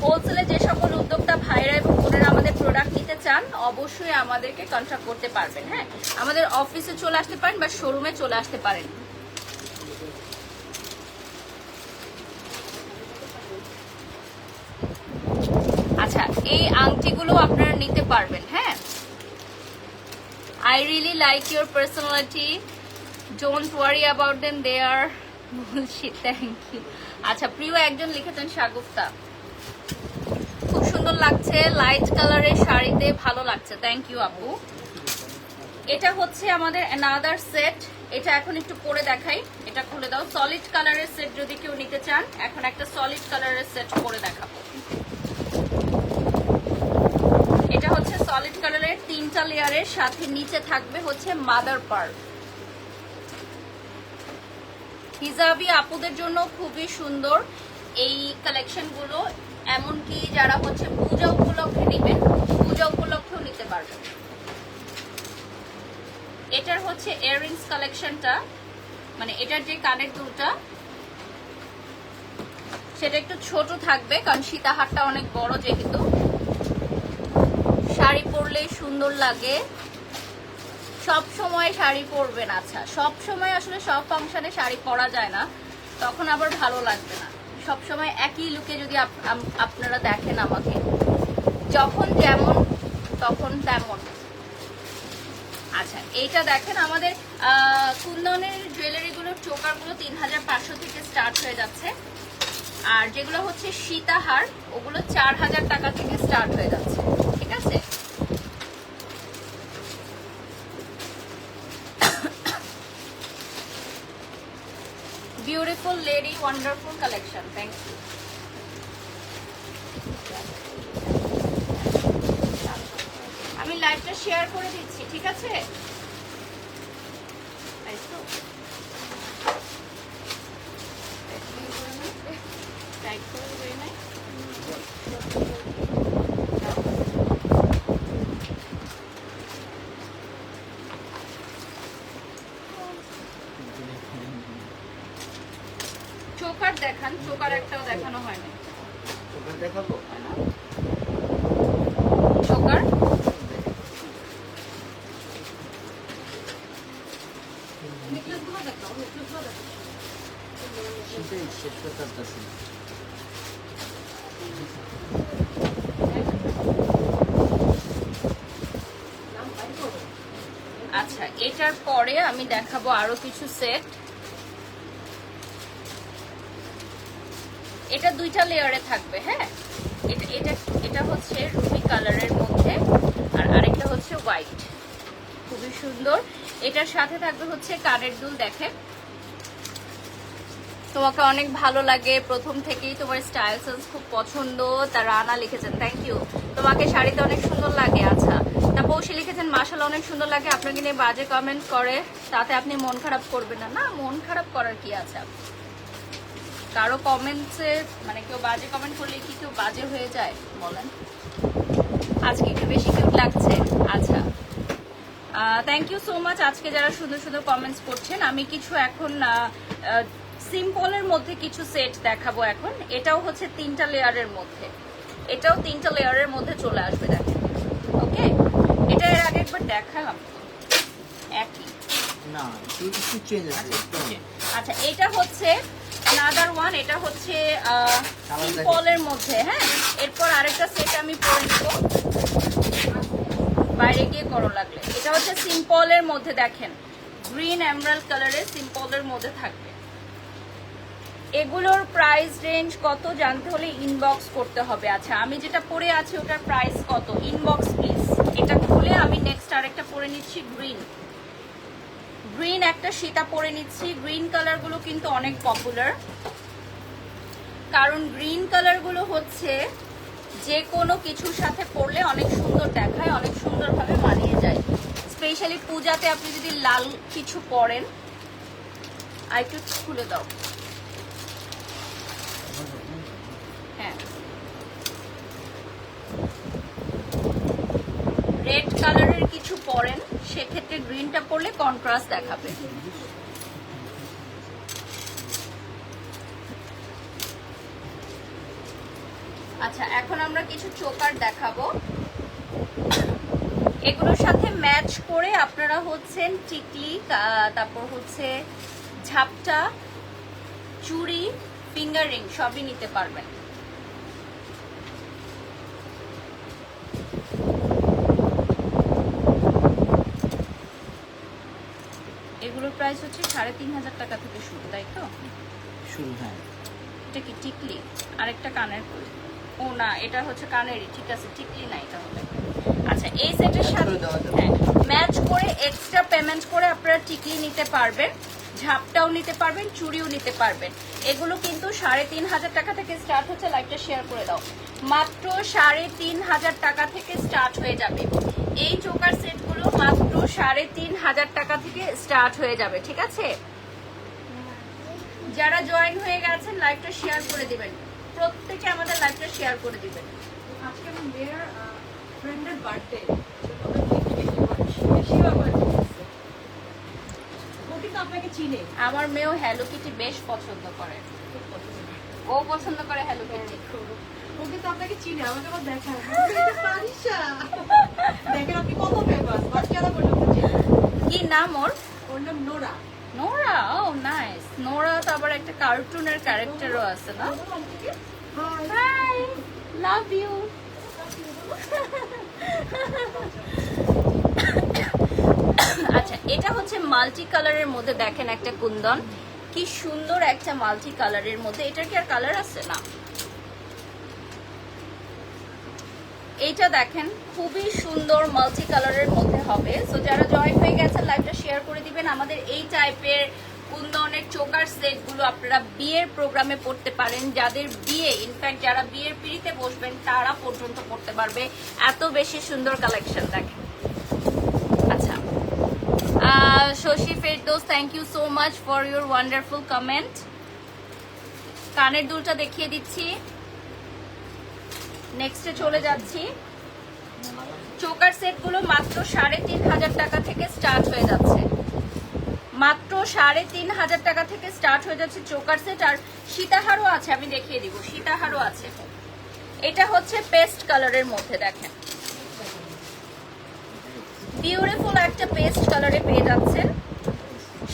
[SPEAKER 1] হোলসেলে যে সকল উদ্যোক্তা ভাইরা এবং বোনেরা আমাদের প্রোডাক্ট নিতে চান অবশ্যই আমাদেরকে কন্ট্যাক্ট করতে পারবেন। হ্যাঁ, আমাদের অফিসে চলে আসতে পারেন বা শোরুমে চলে আসতে পারেন। আচ্ছা, এই আংটিগুলো আপনারা নিতে পারবেন। হ্যাঁ, I really like your personality. Don't worry about them. They are bullshit. Thank you. আচ্ছা, প্রিয় একজন লিখেছেন শাগুফতা, খুব সুন্দর লাগছে, লাইট কালারের শাড়িতে ভালো লাগছে। থ্যাংক ইউ আপু। এটা হচ্ছে আমাদের অ্যানাদার সেট। এটা এখন একটু পরে দেখাই, এটা খুলে দাও। সলিড কালারের সেট যদি কেউ নিতে চান, এখন একটা সলিড কালারের সেট পরে দেখাবো। এটা হচ্ছে সলিড কালারের 3টা লেয়ারের সাথে নিচে থাকবে হচ্ছে মাদার পার্ল। হিজাবি আপুদের জন্য খুবই সুন্দর এই কালেকশন গুলো, এমনকি যারা হচ্ছে পূজা উপলক্ষে নেবেন, পূজা উপলক্ষেও নিতে পারবেন। এটার হচ্ছে ইয়াররিংস কালেকশনটা, মানে এটার যে কানের দুলটা সেটা একটু ছোট থাকবে, কারণ সীতাহারটা অনেক বড় যেহেতু। শাড়ি পরলেই সুন্দর লাগে, সব সময় শাড়ি পরবেন। আচ্ছা, সব সময় আসলে সব ফাংশনে শাড়ি পরা যায় না, তখন আবার ভালো লাগবে না। সব সময় একই লুকে যদি আপনারা দেখেন আমাকে, যখন যেমন তখন তেমন। আচ্ছা, এইটা দেখেন, আমাদের কুন্দনের জুয়েলারিগুলোর চোকারগুলো 3500 থেকে স্টার্ট হয়ে যাচ্ছে, আর যেগুলো হচ্ছে সীতাহার ওগুলো 4000 টাকা থেকে স্টার্ট হয়ে যাচ্ছে। ঠিক আছে, beautiful lady, wonderful collection. Thank you. আমি লাইভটা শেয়ার করে দিচ্ছি, ঠিক আছে? চোকার দেখান, চোকার একটাও দেখানো হয় না।
[SPEAKER 2] দেখাবো
[SPEAKER 1] চোকার
[SPEAKER 2] সেটাই শেষ করতে পারতেছি।
[SPEAKER 1] আচ্ছা, এটার পরে আমি দেখাবো আরো কিছু সেট। এটা 2টা লেয়ারে থাকবে। হ্যাঁ, এটা এটা এটা হচ্ছে রুবি কালারের মধ্যে, আর আরেকটা হচ্ছে হোয়াইট, খুবই সুন্দর। এটার সাথে থাকবে হচ্ছে কানের দুল। দেখেন, তোমাকে অনেক ভালো লাগে, প্রথম থেকেই তোমার স্টাইল সেন্স খুব পছন্দ। তার রানা লিখেছেন, থ্যাংক ইউ। তোমাকে শাড়িতে অনেক সুন্দর লাগে। আচ্ছা, তা পৌষি লিখেছেন, মাশাআল্লাহ অনেক সুন্দর লাগে। আপনাকে নিয়ে বাজে কমেন্ট করে, তাতে আপনি মন খারাপ করবেন না। না, মন খারাপ করার কি আছে? কারো কমেন্টসে মানে কেউ বাজে কমেন্ট করলে কি কেউ বাজে হয়ে যায় বলেন? আজকে একটু বেশি কিউট লাগছে। আচ্ছা, থ্যাংক ইউ সো মাচ। আজকে যারা সুন্দর সুন্দর কমেন্টস করছেন, আমি কিছু এখন সিম্পলের মধ্যে কিছু সেট দেখাবো এখন। এটাও হচ্ছে 3টা লেয়ারের মধ্যে, এটাও 3টা লেয়ারের মধ্যে চলে আসবে। দেখেন, ওকে, এটা এর আগে একবার দেখালাম, একই
[SPEAKER 2] না, একটু চেঞ্জ আছে।
[SPEAKER 1] আচ্ছা, এটা হচ্ছে another one, এটা হচ্ছে সিম্পলের মধ্যে। হ্যাঁ, এরপর আরেকটা সেট আমি পরে নিব, বাইরে গিয়ে করো লাগলে। এটা হচ্ছে সিম্পলের মধ্যে, দেখেন গ্রিন এমরাল্ড কালারের সিম্পলের মধ্যে থাকবে। এগুলোর প্রাইস রেঞ্জ কত জানতে হলে ইনবক্স করতে হবে। আচ্ছা, আমি যেটা পরে আছি ওটার প্রাইস কত, ইনবক্স প্লিজ। এটা খুলে আমি নেক্সট আরেকটা পরে নিচ্ছি, গ্রিন একটা সীতা পরে নিচ্ছি। গ্রিন কালারগুলো কিন্তু অনেক পপুলার, কারণ গ্রিন কালারগুলো হচ্ছে যে কোনো কিছুর সাথে পরলে অনেক সুন্দর দেখায়, অনেক সুন্দরভাবে মানিয়ে যায়। স্পেশালি পূজাতে আপনি যদি লাল কিছু পরেন। আর একটু খুলে দাও। হ্যাঁ, রেড কালারের কিছু পরেন, সেক্ষেত্রে গ্রিনটা পরলে কন্ট্রাস্ট দেখাবে। আচ্ছা, এখন আমরা কিছু চোকার দেখাবো। এগুলোর সাথে ম্যাচ করে আপনারা হচ্ছেন টিকলি, তারপর হচ্ছে ঝাপটা, চুড়ি, ফিঙ্গার রিং সবই নিতে পারবেন। এগুলোর প্রাইস হচ্ছে ৩,৫০০ টাকা থেকে শুরু, তাই তো?
[SPEAKER 2] শুরু, হ্যাঁ।
[SPEAKER 1] এটা কি টিকলি? আরেকটা কানের ফুল। ও না, এটা হচ্ছে কানেরই, ঠিক আছে, টিকলি নাই তাহলে। আচ্ছা, এই সেটের সাথে ম্যাচ করে এক্সট্রা পেমেন্ট করে আপনারা টিকলি নিতে পারবেন, ঝাপটাও নিতে পারবেন, চুড়িও নিতে পারবেন। এগুলো কিন্তু ৩,৫০০ টাকা থেকে স্টার্ট হচ্ছে। লাইভটা শেয়ার করে দাও। মাত্র ৩,৫০০ টাকা থেকে স্টার্ট হয়ে যাবে এই চোকার সেটগুলো, মাত্র ৩,৫০০ টাকা থেকে স্টার্ট হয়ে যাবে, ঠিক আছে? যারা জয়েন হয়ে গেছেন লাইভটা শেয়ার করে দিবেন, প্রত্যেকে আমাদের লাইভটা শেয়ার করে দিবেন।
[SPEAKER 3] আজকে আমার মেয়ের ফ্রেন্ডের বার্থডে, আপনাকে চিনে।
[SPEAKER 1] আমার মেয়েও হ্যালো কিটি বেশ পছন্দ করে, ও পছন্দ করে হ্যালো কিটি।
[SPEAKER 3] ও কিন্তু আপনাকে চিনে, আমাকে আবার দেখায় দেখেন আপনি কত ফেমাস, বাচ্চারা পর্যন্ত চিনে।
[SPEAKER 1] কি নাম ওর?
[SPEAKER 3] ওর নাম Nora.
[SPEAKER 1] Nora? Oh nice. Nora তো আবার একটা কার্টুনের ক্যারেক্টারও আছে না? Hi, love you. আচ্ছা, এটা হচ্ছে মাল্টি কালারের মধ্যে, দেখেন একটা কুন্দন, কি সুন্দর একটা মাল্টি কালারের মধ্যে। এটার কি আর কালার আছে? না। এইটা দেখেন খুবই সুন্দর মাল্টি কালারের মধ্যে হবে। সো যারা জয়েন হয়ে গেছেন লাইভটা শেয়ার করে দিবেন। আমাদের এই টাইপের কুন্দনের চোকার সেটগুলো আপনারা বিয়ের প্রোগ্রামে পড়তে পারেন। যাদের বিয়ে, ইনফ্যাক্ট যারা বিয়ের পিড়িতে বসবেন তারা পর্যন্ত পড়তে পারবে, এত বেশি সুন্দর কালেকশন দেখেন। আচ্ছা, Shashi Ferdous, thank you so much for your wonderful comment. কানের দুলটা দেখিয়ে দিচ্ছি, নেক্সটে চলে যাচ্ছি। চোকার সেটগুলো মাত্র ৩,৫০০ টাকা থেকে স্টার্ট হয়ে যাচ্ছে, মাত্র ৩,৫০০ টাকা থেকে স্টার্ট হয়ে যাচ্ছে চোকার সেট। আর সীতাহারও আছে, আমি দেখিয়ে দিব, সীতাহারও আছে। এটা হচ্ছে পেস্ট কালারের মধ্যে, দেখেন বিউটিফুল একটা পেস্ট কালারে পেয়ে যাচ্ছেন।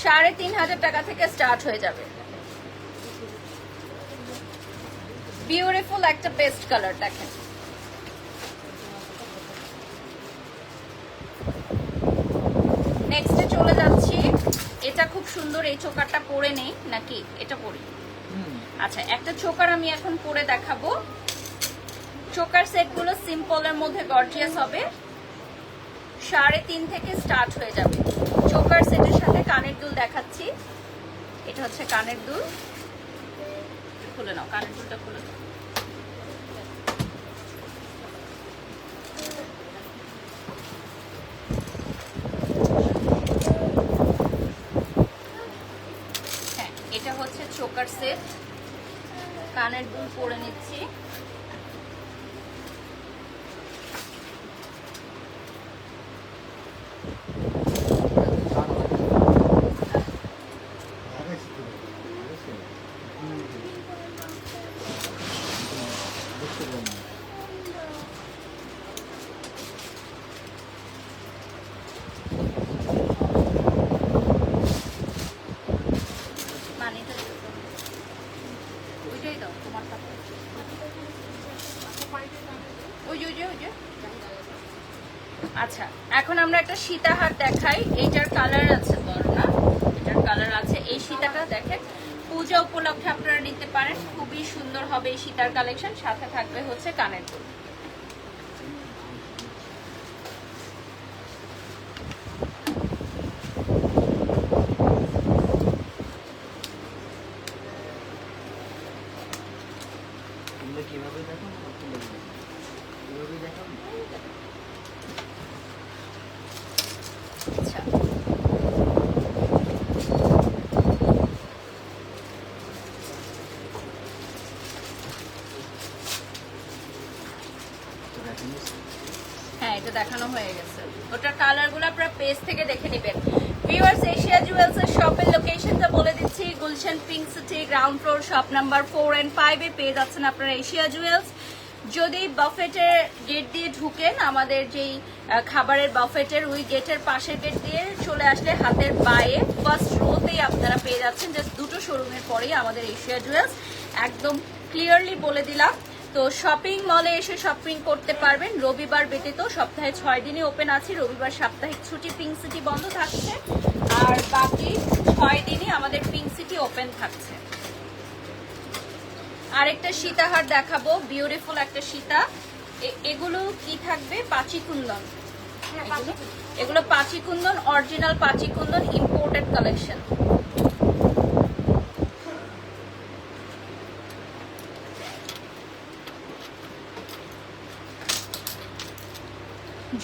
[SPEAKER 1] ৩,৫০০ টাকা থেকে স্টার্ট হয়ে যাবে। বিউটিফুল একটা পেস্ট কালার দেখেন। নেক্সটে চলে যাচ্ছি। এটা খুব সুন্দর, এই চোকারটা পরে নেই নাকি? এটা পরি। আচ্ছা, একটা চোকার আমি এখন পরে দেখাবো। চোকার সেটগুলো সিম্পলের মধ্যে গর্জিয়াস হবে। ৩.৫ থেকে স্টার্ট হয়ে যাবে। চোকার সেটের সাথে কানের দুল দেখাচ্ছি। এটা হচ্ছে কানের দুল, খুলে নাও, কানের দুলটা খুলে নাও। হ্যাঁ, এটা হচ্ছে চোকার সেট। কানের দুল পরে নিচ্ছি। আচ্ছা, এখন আমরা একটা সীতাহার দেখাই। এইটার কালার আছে তোর না, এটার কালার আছে। এই সীতাটা দেখেন, পূজা উপলক্ষে আপনারা নিতে পারেন, খুবই সুন্দর হবে এই সীতার কালেকশন। সাথে থাকবে হচ্ছে কানের দুল।
[SPEAKER 2] কিভাবে দেখো, কিভাবে দেখো।
[SPEAKER 1] আচ্ছা, হ্যাঁ, এটা যে দেখানো হয়ে গেছে। ওটার কালারগুলো আপনারা পেজ থেকে দেখে নেবেন। ভিউয়ার্স, এশিয়া জুয়েলসের শপের লোকেশনটা বলে দিচ্ছি। Gulshan pink city, ground floor, shop number 4 and 5 এ পেয়ে যাচ্ছেন আপনারা এশিয়া জুয়েলস। যদি বাফেটের গেট দিয়ে ঢুকেন, আমাদের যেই খাবারের বাফেটের ওই গেটের পাশের গেট দিয়ে চলে আসলে হাতের বায়ে ফার্স্ট রোতেই আপনারা পেয়ে যাচ্ছেন। জাস্ট দুটো শোরুমের পরেই আমাদের এশিয়া জুয়েলস, একদম ক্লিয়ারলি বলে দিলাম। তো শপিং মলে এসে শপিং করতে পারবেন। রবিবার ব্যতীত সপ্তাহে 6 দিনই ওপেন আছে। রবিবার সাপ্তাহিক ছুটি, পিঙ্ক সিটি বন্ধ থাকছে, আর বাকি 6 দিনই আমাদের পিঙ্ক সিটি ওপেন থাকছে। আরেকটা সীতাহার দেখাবো, বিউটিফুল একটা সীতা। এগুলো কি থাকবে? পাঁচি কুন্দন। এগুলো পাঁচি কুন্দন, অরিজিনাল পাঁচি কুন্দন, ইম্পোর্টেড কালেকশন।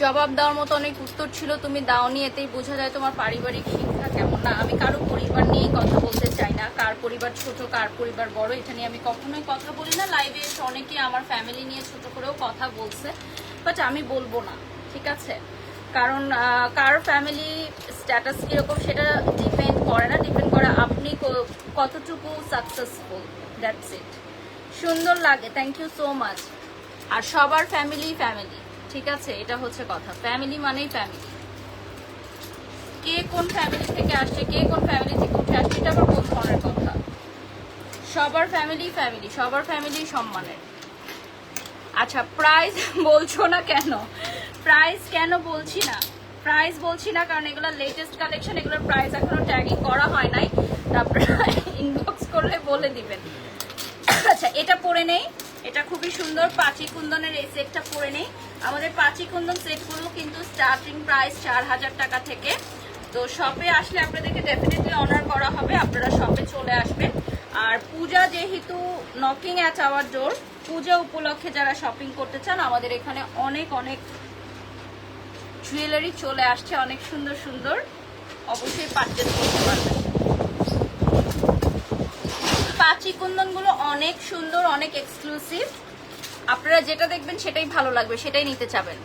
[SPEAKER 1] জবাব দেওয়ার মতো অনেক উত্তর ছিল, তুমি দাওনি, এতেই বোঝা যায় তোমার পারিবারিক শিক্ষা কেমন। না, আমি কারো পরিবার নিয়ে কথা বলতে চাই না। কার পরিবার ছোট, কার পরিবার বড়, এটা নিয়ে আমি কখনোই কথা বলি না। লাইভে এসে অনেকে আমার ফ্যামিলি নিয়ে ছোট করেও কথা বলছে, বাট আমি বলবো না, ঠিক আছে? কারণ কার ফ্যামিলি স্ট্যাটাস কিরকম সেটা ডিপেন্ড করে না, ডিপেন্ড করে আপনি কতটুকু সাকসেসফুল, দ্যাটস ইট। সুন্দর লাগে, থ্যাংক ইউ সো মাচ। আর সবার ফ্যামিলি ফ্যামিলি, ঠিক আছে? এটা হচ্ছে কথা, ফ্যামিলি মানেই ফ্যামিলি। কে কোন ফ্যামিলি থেকে আসছে, কে কোন ফ্যামিলি থেকে উঠে আসছে, এটা আবার কোন ধরনের কথা? সবার ফ্যামিলি ফ্যামিলি, সবার ফ্যামিলি সম্মানের। আচ্ছা, প্রাইস বলছো না কেন? প্রাইস কেন বলছি না? প্রাইস বলছি না কারণ এগুলো লেটেস্ট কালেকশন, এগুলোর প্রাইস এখনো ট্যাগিং করা হয় নাই। তারপরে ইনবক্স করলে বলে দিবেন। আচ্ছা, এটা পরে নেই, এটা খুবই সুন্দর পাঁচি কুন্দনের এই সেটটা পরে নেই। আমাদের পাঁচি কুন্দন সেটগুলো কিন্তু স্টার্টিং প্রাইস 4000 টাকা থেকে। তো শপে আসলে আপনাদেরকে ডেফিনেটলি অনার করা হবে, আপনারা শপে চলে আসবেন। আর পূজা যেহেতু নকিং অ্যাট আওয়ার ডোর, পূজা উপলক্ষে যারা শপিং করতে চান, আমাদের এখানে অনেক অনেক জুয়েলারি চলে আসছে, অনেক সুন্দর সুন্দর, অবশ্যই পারচেজ করতে পারবেন। পাঁচি কুন্দনগুলো অনেক সুন্দর, অনেক এক্সক্লুসিভ। আপনারা যেটা দেখবেন সেটাই ভালো লাগবে, সেটাই নিতে চাবেন।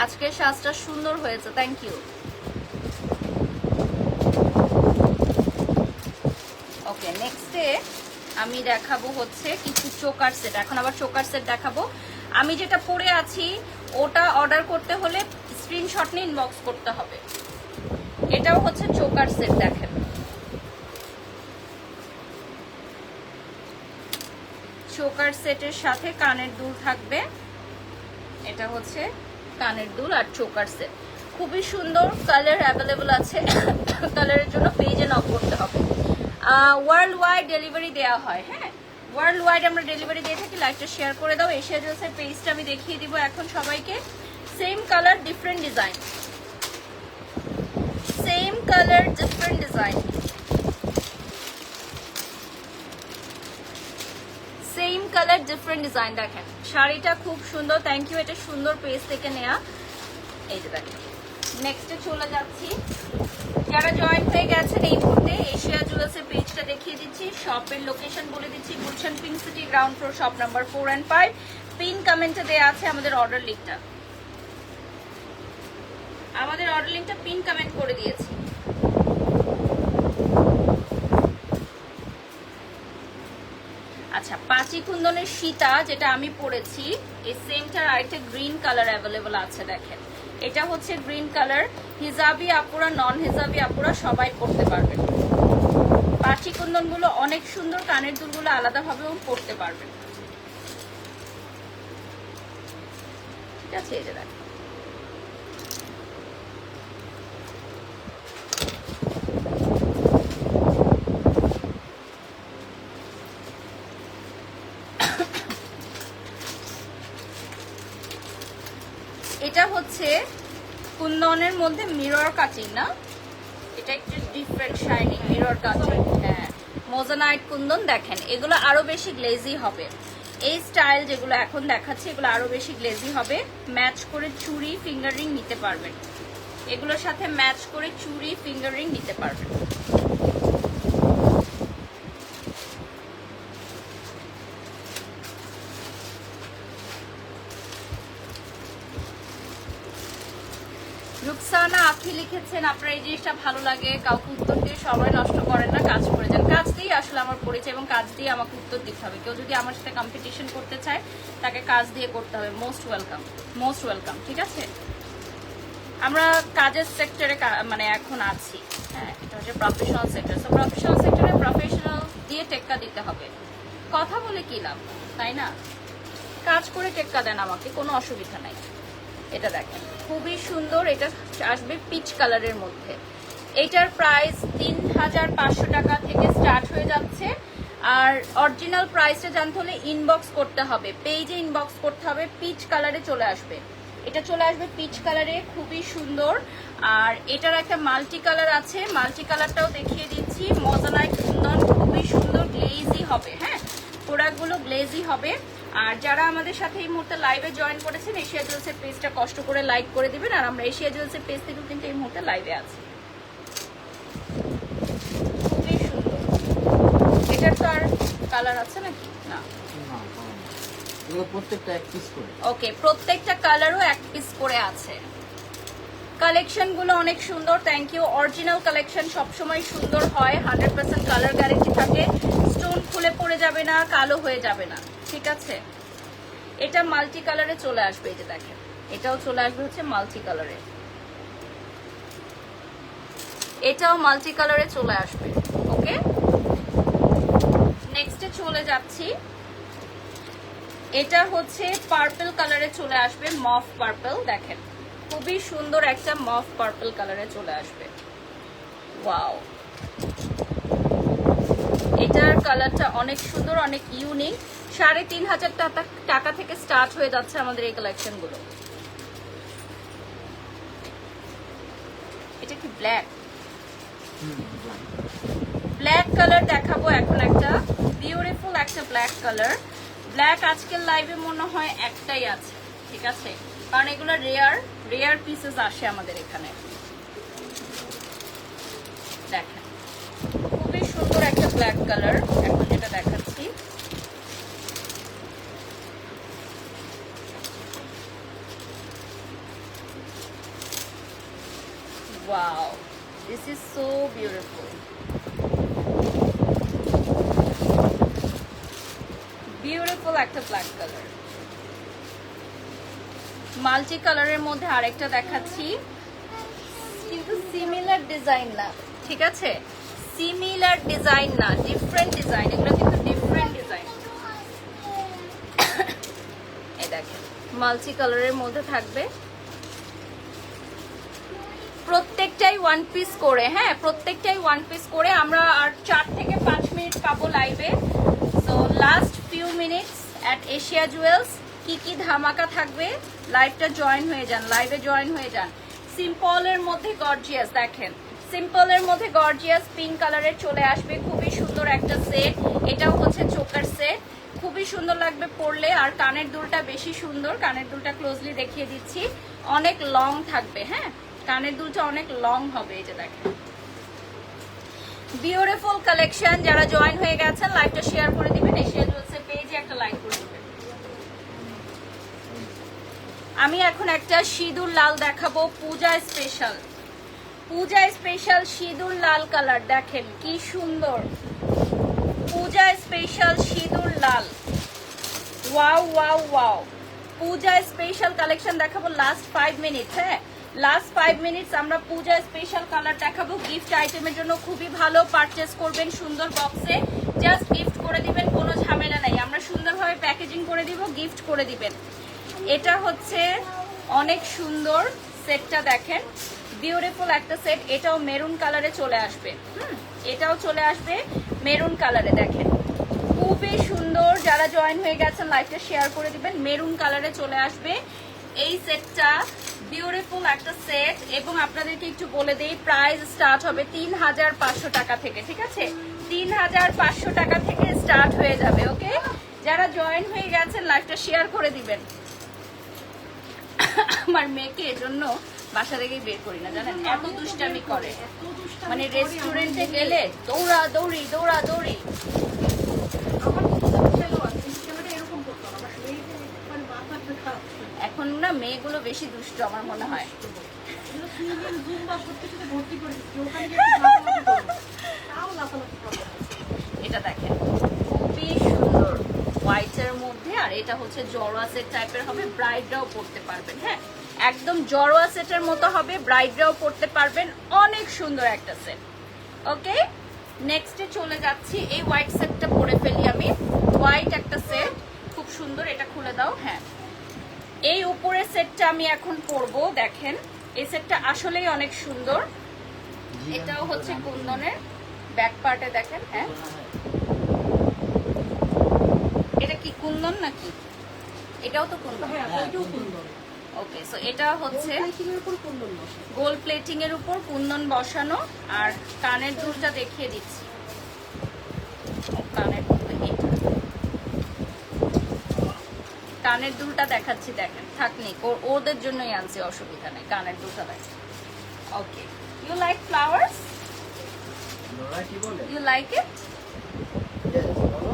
[SPEAKER 1] আজকের সাজটা সুন্দর হয়েছে, থ্যাংক ইউ। ওকে, নেক্সটে আমি দেখাবো হচ্ছে কিছু চোকার সেট। এখন আবার চোকার সেট দেখাবো। আমি যেটা পরে আছি ওটা অর্ডার করতে হলে স্ক্রিনশট নিয়ে ইনবক্স করতে হবে। এটাও হচ্ছে চোকার সেট, দেখেন। চোকার সেটের সাথে কানের দুল থাকবে। এটা হচ্ছে কানের দুল আর চোকার সেট, খুবই সুন্দর। কালার অ্যাভেলেবল আছে, কালারের জন্য পেজে নক করতে হবে। ওয়ার্ল্ড ওয়াইড ডেলিভারি দেওয়া হয়। হ্যাঁ, ওয়ার্ল্ড ওয়াইড আমরা ডেলিভারি দিয়ে থাকি। লাইকটা শেয়ার করে দাও। এশিয়া জুয়েলসের পেজটা আমি দেখিয়ে দিব এখন সবাইকে। Same colour different design, same colour different design, same colour different design. দেখেন শাড়িটা খুব সুন্দর, থ্যাংক ইউ। এটা সুন্দর পেজ থেকে নেওয়া। এই যে দেখেন, নেক্সটে চলে যাচ্ছি। যারা জয়েন হয়ে গেছেন এই মুহূর্তে, এশিয়া জুয়েলসের পেজটা দেখিয়ে দিচ্ছি, শপের লোকেশন বলে দিচ্ছি। Gulshan pink city, ground floor, shop number 4 and 5। Pin কমেন্টে দেওয়া আছে আমাদের অর্ডার লিঙ্কটা, আমাদের অর্ডার লিঙ্কটা পিন কমেন্ট করে দিয়েছি। আচ্ছা, পাঁচি কুন্দনের সীতা যেটা আমি পরেছি, এই সেমটার আরেকটা গ্রিন কালার অ্যাভেলেবল আছে। দেখেন, এটা হচ্ছে গ্রিন কালার। হিজাবি আপুরা, নন হিজাবি আপুরা সবাই পরতে পারবেন। পাঁচি কুন্দনগুলো অনেক সুন্দর, কানের দুলগুলো আলাদাভাবেও পরতে পারবেন, ঠিক আছে? এই যে দেখেন, এটা হচ্ছে কুন্দনের মধ্যে মিরর কাটিং, না? এটা একটু ডিফারেন্ট শাইনিং মিরর কাটিং। হ্যাঁ, মোজানাইট কুন্দন। দেখেন, এগুলো আরো বেশি গ্লেজি হবে। এই স্টাইল যেগুলো এখন দেখাচ্ছি এগুলো আরো বেশি গ্লেজি হবে। ম্যাচ করে চুড়ি, ফিঙ্গার রিং নিতে পারবেন। এগুলোর সাথে ম্যাচ করে চুড়ি, ফিঙ্গার রিং নিতে পারবেন। রুকসানা আখি লিখেছেন আপনার এই জিনিসটা ভালো লাগে, কাউকে উত্তর দিয়ে সময় নষ্ট করেন না, কাজ করে যান। কাজ দিয়ে আসলে আমার পরিচয় এবং কাজ দিয়ে আমাকে উত্তর দিতে হবে। কেউ যদি আমার সাথে কম্পিটিশন করতে চায় তাকে কাজ দিয়ে করতে হবে। Most welcome, most welcome. ঠিক আছে, আমরা কাজের সেক্টরে মানে এখন আছি। হ্যাঁ, এটা হচ্ছে প্রফেশনাল সেক্টর। সো প্রফেশনাল সেক্টরে প্রফেশনাল দিয়ে টেক্কা দিতে হবে। কথা বলে কি লাভ, তাই না? কাজ করে টেক্কা দেন আমাকে, কোনো অসুবিধা নাই। এটা দেখেন খুবই সুন্দর, এটা আসবে পিচ কালারের মধ্যে। এটার প্রাইস 3500 টাকা থেকে স্টার্ট হয়ে যাচ্ছে। আর অরিজিনাল প্রাইসটা জানতে হলে ইনবক্স করতে হবে, পেজে ইনবক্স করতে হবে। পিচ কালারে চলে আসবে, এটা চলে আসবে পিচ কালারে, খুবই সুন্দর। আর এটার একটা মাল্টি কালার আছে, মাল্টি কালারটাও দেখিয়ে দিচ্ছি। মজানায় কুন্দন, খুবই সুন্দর, গ্লেজি হবে। হ্যাঁ, প্রোডাক্টগুলো গ্লেজি হবে। আর যারা আমাদের সাথে এই মুহূর্তে লাইভে জয়েন করেছেন, এশিয়া জুয়েলসের পেজটা কষ্ট করে লাইক করে দিবেন। আর আমরা এশিয়া জুয়েলসের পেজ থেকেও কিন্তু এই মুহূর্তে লাইভে আছি। খুবই সুন্দর। এটার তো আর কালার আছে নাকি? না,
[SPEAKER 2] এগুলো প্রত্যেকটা এক পিস করে।
[SPEAKER 1] ওকে, প্রত্যেকটা কালারও এক পিস করে আছে। কালেকশন গুলো অনেক সুন্দর, থ্যাংক ইউ। অরিজিনাল কালেকশন সবসময় সুন্দর হয়, 100% কালার গ্যারেন্টি থাকে, স্টোন খুলে পড়ে যাবে না, কালো হয়ে যাবে না। ঠিক আছে, এটা মাল্টি কালারে চলে আসবে। এই যে দেখেন, এটাও চলে আসবে হচ্ছে মাল্টি কালারে, এটাও মাল্টি কালারে চলে আসবে। ওকে, নেক্সটে চলে যাচ্ছি। এটা হচ্ছে পার্পল কালারে চলে আসবে, মফ পার্পল। দেখেন খুবই সুন্দর একটা মফ পার্পল কালারে চলে আসবে। ওয়াও, এটার কালারটা অনেক সুন্দর, অনেক ইউনিক। 3500 টাকা থেকে স্টার্ট হয়ে যাচ্ছে আমাদের এই কালেকশন গুলো। এটা কি ব্ল্যাক? ব্ল্যাক কালার দেখাবো এখন, একটা বিউটিফুল একটা ব্ল্যাক কালার। ব্ল্যাক আজকের লাইভে মনে হয় একটাই আছে। ঠিক আছে, কারণ এগুলো রেয়ার পিসেস আসে আমাদের এখানে। দেখেন খুবই সুন্দর একটা ব্ল্যাক কালার, এখন যেটা দেখাচ্ছি। Wow, this is so beautiful. Beautiful একটা ব্ল্যাক কালার। মাল্টি কালারের মধ্যে আরেকটা দেখাচ্ছি, কিন্তু সিমিলার ডিজাইন না। ঠিক আছে, সিমিলার ডিজাইন না, ডিফারেন্ট ডিজাইন। এগুলো কিন্তু ডিফারেন্ট ডিজাইন। এই দেখেন মাল্টি কালারের মধ্যে থাকবে, প্রত্যেকটাই ওয়ান পিস করে। হ্যাঁ, প্রত্যেকটাই ওয়ান পিস করে। আমরা আর 4 থেকে 5 মিনিট পাবো লাইভে। So last few minutes at Asia jewels. কি কি ধামাকা থাকবে, লাইভটা জয়েন হয়ে যান, লাইভে জয়েন হয়ে যান। সিম্পলের মধ্যে গর্জিয়াস, দেখেন সিম্পলের মধ্যে গর্জিয়াস পিঙ্ক কালারের চলে আসবে, খুবই সুন্দর একটা সেট। এটাও হচ্ছে চোকার সেট, খুবই সুন্দর লাগবে পরলে। আর কানের দুলটা বেশি সুন্দর, কানের দুলটা ক্লোজলি দেখিয়ে দিচ্ছি, অনেক লং থাকবে। হ্যাঁ, কানের দুলটা অনেক লং হবে। এই যে দেখেন বিউটিফুল কালেকশন। যারা জয়েন হয়ে গেছেন লাইভটা শেয়ার করে দিবেন, এশিয়া জুয়েলসের পেজে একটা লাইক করে দিবেন। আমি এখন একটা সিঁদুর লাল দেখাবো, পূজা স্পেশাল। পূজা স্পেশাল সিঁদুর লাল কালার, দেখেন কি সুন্দর। পূজা স্পেশাল সিঁদুর লাল, ওয়াও ওয়াও ওয়াও। পূজা স্পেশাল কালেকশন দেখাবো লাস্ট 5 মিনিট। হ্যাঁ, লাস্ট 5 মিনিটস আমরা পূজা স্পেশাল কালার দেখাবো। গিফট আইটেমের জন্য খুবই ভালো, পারচেস করবেন সুন্দর বক্সে, জাস্ট গিফট করে দিবেন, কোনো ঝামেলা নাই। আমরা সুন্দরভাবে প্যাকেজিং করে দিব, গিফট করে দিবেন। এটা হচ্ছে অনেক সুন্দর সেটটা, দেখেন বিউটিফুল একটা সেট। এটাও মেরুন কালারে চলে আসবে। এটাও চলে আসবে মেরুন কালারে, দেখেন খুবই সুন্দর। যারা জয়েন হয়ে গেছেন লাইভটা শেয়ার করে দিবেন। মেরুন কালারে চলে আসবে এই সেটটা, বিউটিফুল একটা সেট। এবং আপনাদেরকে একটু বলে দেই, প্রাইস স্টার্ট হবে 3500 টাকা থেকে। ঠিক আছে, 3500 টাকা থেকে স্টার্ট হয়ে যাবে। ওকে, যারা জয়েন হয়ে গেছেন লাইভটা শেয়ার করে দিবেন। আমার মেয়েকে এজন্য বাসা থেকেই বের করি না, জানেন, এত দুষ্টামি করে। মানে রেস্টুরেন্টে গেলে দৌড়া দৌড়ি দৌড়া দৌড়ি। এখন না মেয়েগুলো বেশি দুষ্ট আমার মনে হয়।
[SPEAKER 3] সিঙ্গেল জুম্বা সবকিছুতে ভর্তি করে দিচ্ছি, ওখানে গিয়ে একটু লাফালাফি করবো। তাও লাফালাফি করবো।
[SPEAKER 1] এটা দেখেন খুবই সুন্দর হোয়াইটের মধ্যে, আর এটা হচ্ছে জড়োয়া সেট টাইপের হবে, ব্রাইডরাও পরতে পারবেন। হ্যাঁ, একদম জড়োয়া সেটের মতো হবে, ব্রাইডরাও পরতে পারবেন। অনেক সুন্দর একটা সেট। ওকে, নেক্সটে চলে যাচ্ছি। এই হোয়াইট সেটটা পরে ফেলি আমি। হোয়াইট একটা সেট, খুব সুন্দর। এটা খুলে দাও। হ্যাঁ, এই উপরের সেটটা আমি এখন পরবো। দেখেন এই সেটটা আসলেই অনেক সুন্দর। এটাও হচ্ছে কুন্দনের ব্যাক পার্টে দেখেন। হ্যাঁ, এটা কি কুন্দন নাকি? এটাও তো কুন্দন।
[SPEAKER 3] হ্যাঁ, ওইটাও কুন্দন।
[SPEAKER 1] ওকে, সো এটা হচ্ছে
[SPEAKER 3] প্লেটিংয়ের উপর কুন্দন বসে।
[SPEAKER 1] গোল্ড প্লেটিং এর উপর কুন্দন বসানো। আর কানের দুলটা দেখিয়ে দিচ্ছি। কানের দুলটা এটা। কানের দুলটা দেখাচ্ছি, দেখেন। থাকনি, ওদের জন্যই আনছি, অসুবিধা নেই। কানের দুলটা দেখেন। ওকে, ইউ লাইক ফ্লাওয়ার্স?
[SPEAKER 2] নোরা কি বলে?
[SPEAKER 1] You like it?
[SPEAKER 2] Yes, বলো।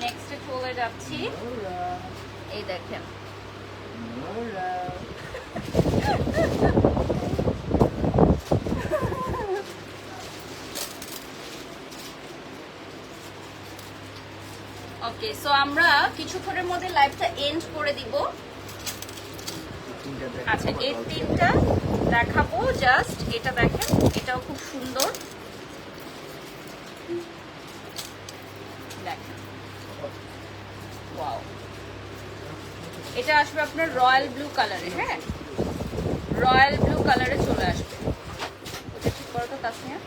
[SPEAKER 1] নেক্সটে চলে যাচ্ছি।
[SPEAKER 2] নোরা,
[SPEAKER 1] এই দেখেন
[SPEAKER 2] নোরা।
[SPEAKER 1] ওকে, সো আমরা কিছুক্ষণের মধ্যে লাইভটা এন্ড করে দিব।
[SPEAKER 2] তিনটা দেখ।
[SPEAKER 1] আচ্ছা, এই তিনটা দেখাবো জাস্ট। এটা দেখেন, এটাও খুব সুন্দর। দেখেন, ওয়াও। এটা আসবে আপনার রয়্যাল ব্লু কালারে। হ্যাঁ, রয়্যাল ব্লু কালারে চলে আসবে। ওটা ঠিক করো তো তাসমিয়া।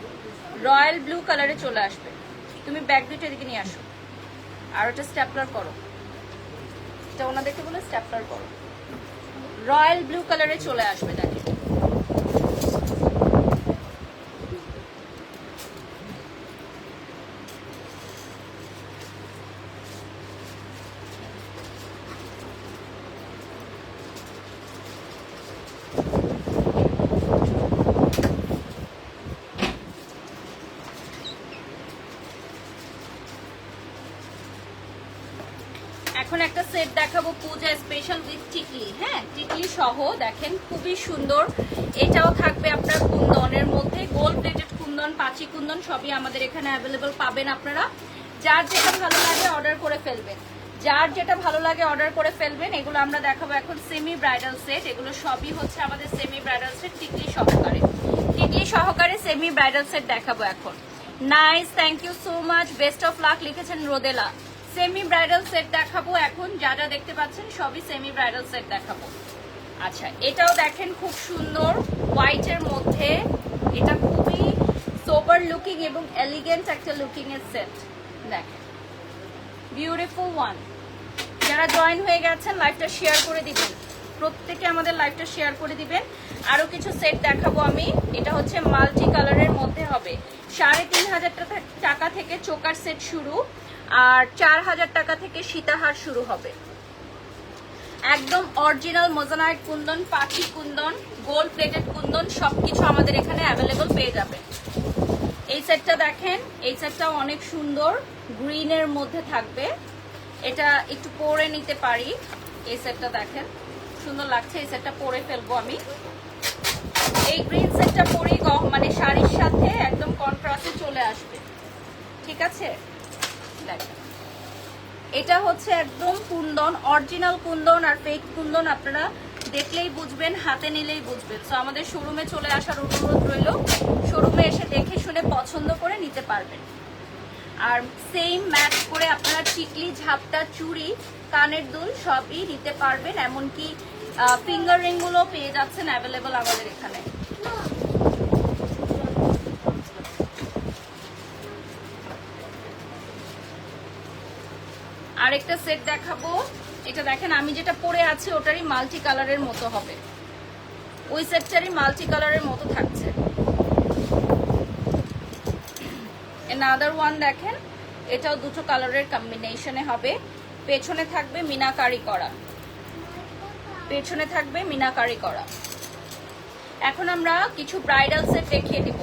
[SPEAKER 1] রয়্যাল ব্লু কালারে চলে আসবে। তুমি ব্যাগ দুইটা এদিকে নিয়ে আসো, আর ওটা স্ট্যাপলার করো। এটা ওনাদেরকে বলে স্ট্যাপলার করো। রয়্যাল ব্লু কালারে চলে আসবে। দেখেন, এখন একটা সেট দেখাবো পূজা স্পেশাল উইথ টিকলি। হ্যাঁ, টিকলি সহ দেখেন, খুবই সুন্দর। এটাও থাকবে আপনার কুন্দনের মধ্যে, গোল্ড প্লেটেড কুন্দন, পাঁচি কুন্দন সবই আমাদের এখানে অ্যাভেলেবল পাবেন আপনারা। যার যেটা ভালো লাগে অর্ডার করে ফেলবেন, যার যেটা ভালো লাগে অর্ডার করে ফেলবেন। এগুলো আমরা দেখাবো এখন সেমি ব্রাইডাল সেট। এগুলো সবই হচ্ছে আমাদের সেমি ব্রাইডাল সেট, টিকলি সহকারে। টিকলি সহকারে সেমি ব্রাইডাল সেট দেখাবো এখন। Nice, thank you so much, best of luck লিখেছেন রোদেলা। সেমি ব্রাইডাল সেট দেখাবো এখন। যা যা দেখতে পাচ্ছেন সবই সেমি ব্রাইডাল সেট দেখাবো। আচ্ছা, এটাও দেখেন খুব সুন্দর হোয়াইটের মধ্যে। এটা খুবই সোবার লুকিং এবং এলিগেন্ট একটা লুকিং এর সেট। দেখেন, বিউটিফুল ওয়ান। যারা জয়েন হয়ে গেছেন লাইভটা শেয়ার করে দিবেন, প্রত্যেকে আমাদের লাইভটা শেয়ার করে দিবেন। আরো কিছু সেট দেখাবো আমি। এটা হচ্ছে মাল্টি কালারের মধ্যে হবে। 3,500 টাকা থেকে চোকার সেট শুরু, আর 4,000 টাকা থেকে সীতাহার শুরু হবে। একদম অরিজিনাল মোজানাইট কুন্দন, পাখি কুন্দন, গোল্ড প্লেটেড কুন্দন সবকিছু আমাদের এখানে অ্যাভেলেবল পেয়ে যাবে। এই সেটটা দেখেন, এই সেটটাও অনেক সুন্দর, গ্রিনের মধ্যে থাকবে। এটা একটু পরে নিতে পারি। এই সেটটা দেখেন সুন্দর লাগছে, এই সেটটা পরে ফেলবো আমি। এই গ্রিন সেটটা পরেই মানে শাড়ির সাথে একদম কন্ট্রাস্টে চলে আসবে। ঠিক আছে, দেখেন এটা হচ্ছে একদম কুন্দন, অরিজিনাল কুন্দন আর ফেক কুন্দন আপনারা দেখলেই বুঝবেন, হাতে নিলেই বুঝবেন। সো আমাদের শোরুমে চলে আসার অনুরোধ রইল, শোরুমে এসে দেখে শুনে পছন্দ করে নিতে পারবেন। আর সেম ম্যাচ করে আপনারা টিকলি, ঝাপটা, চুড়ি, কানের দুল সবই নিতে পারবেন। এমনকি ফিঙ্গার রিং গুলো পেয়ে যাচ্ছেন অ্যাভেলেবল আমাদের এখানে। আরেকটা সেট দেখাবো। এটা দেখেন, আমি যেটা পরে আছি ওটারই মাল্টি কালারের মতো হবে, ওই সেটটারই মাল্টি কালারের মতো থাকছে। অ্যানাদার ওয়ান দেখেন, এটাও দুটো কালারের কম্বিনেশনে হবে। পেছনে থাকবে মিনাকারি করা, পেছনে থাকবে মিনাকারি করা। এখন আমরা কিছু ব্রাইডাল সেট দেখিয়ে দিব।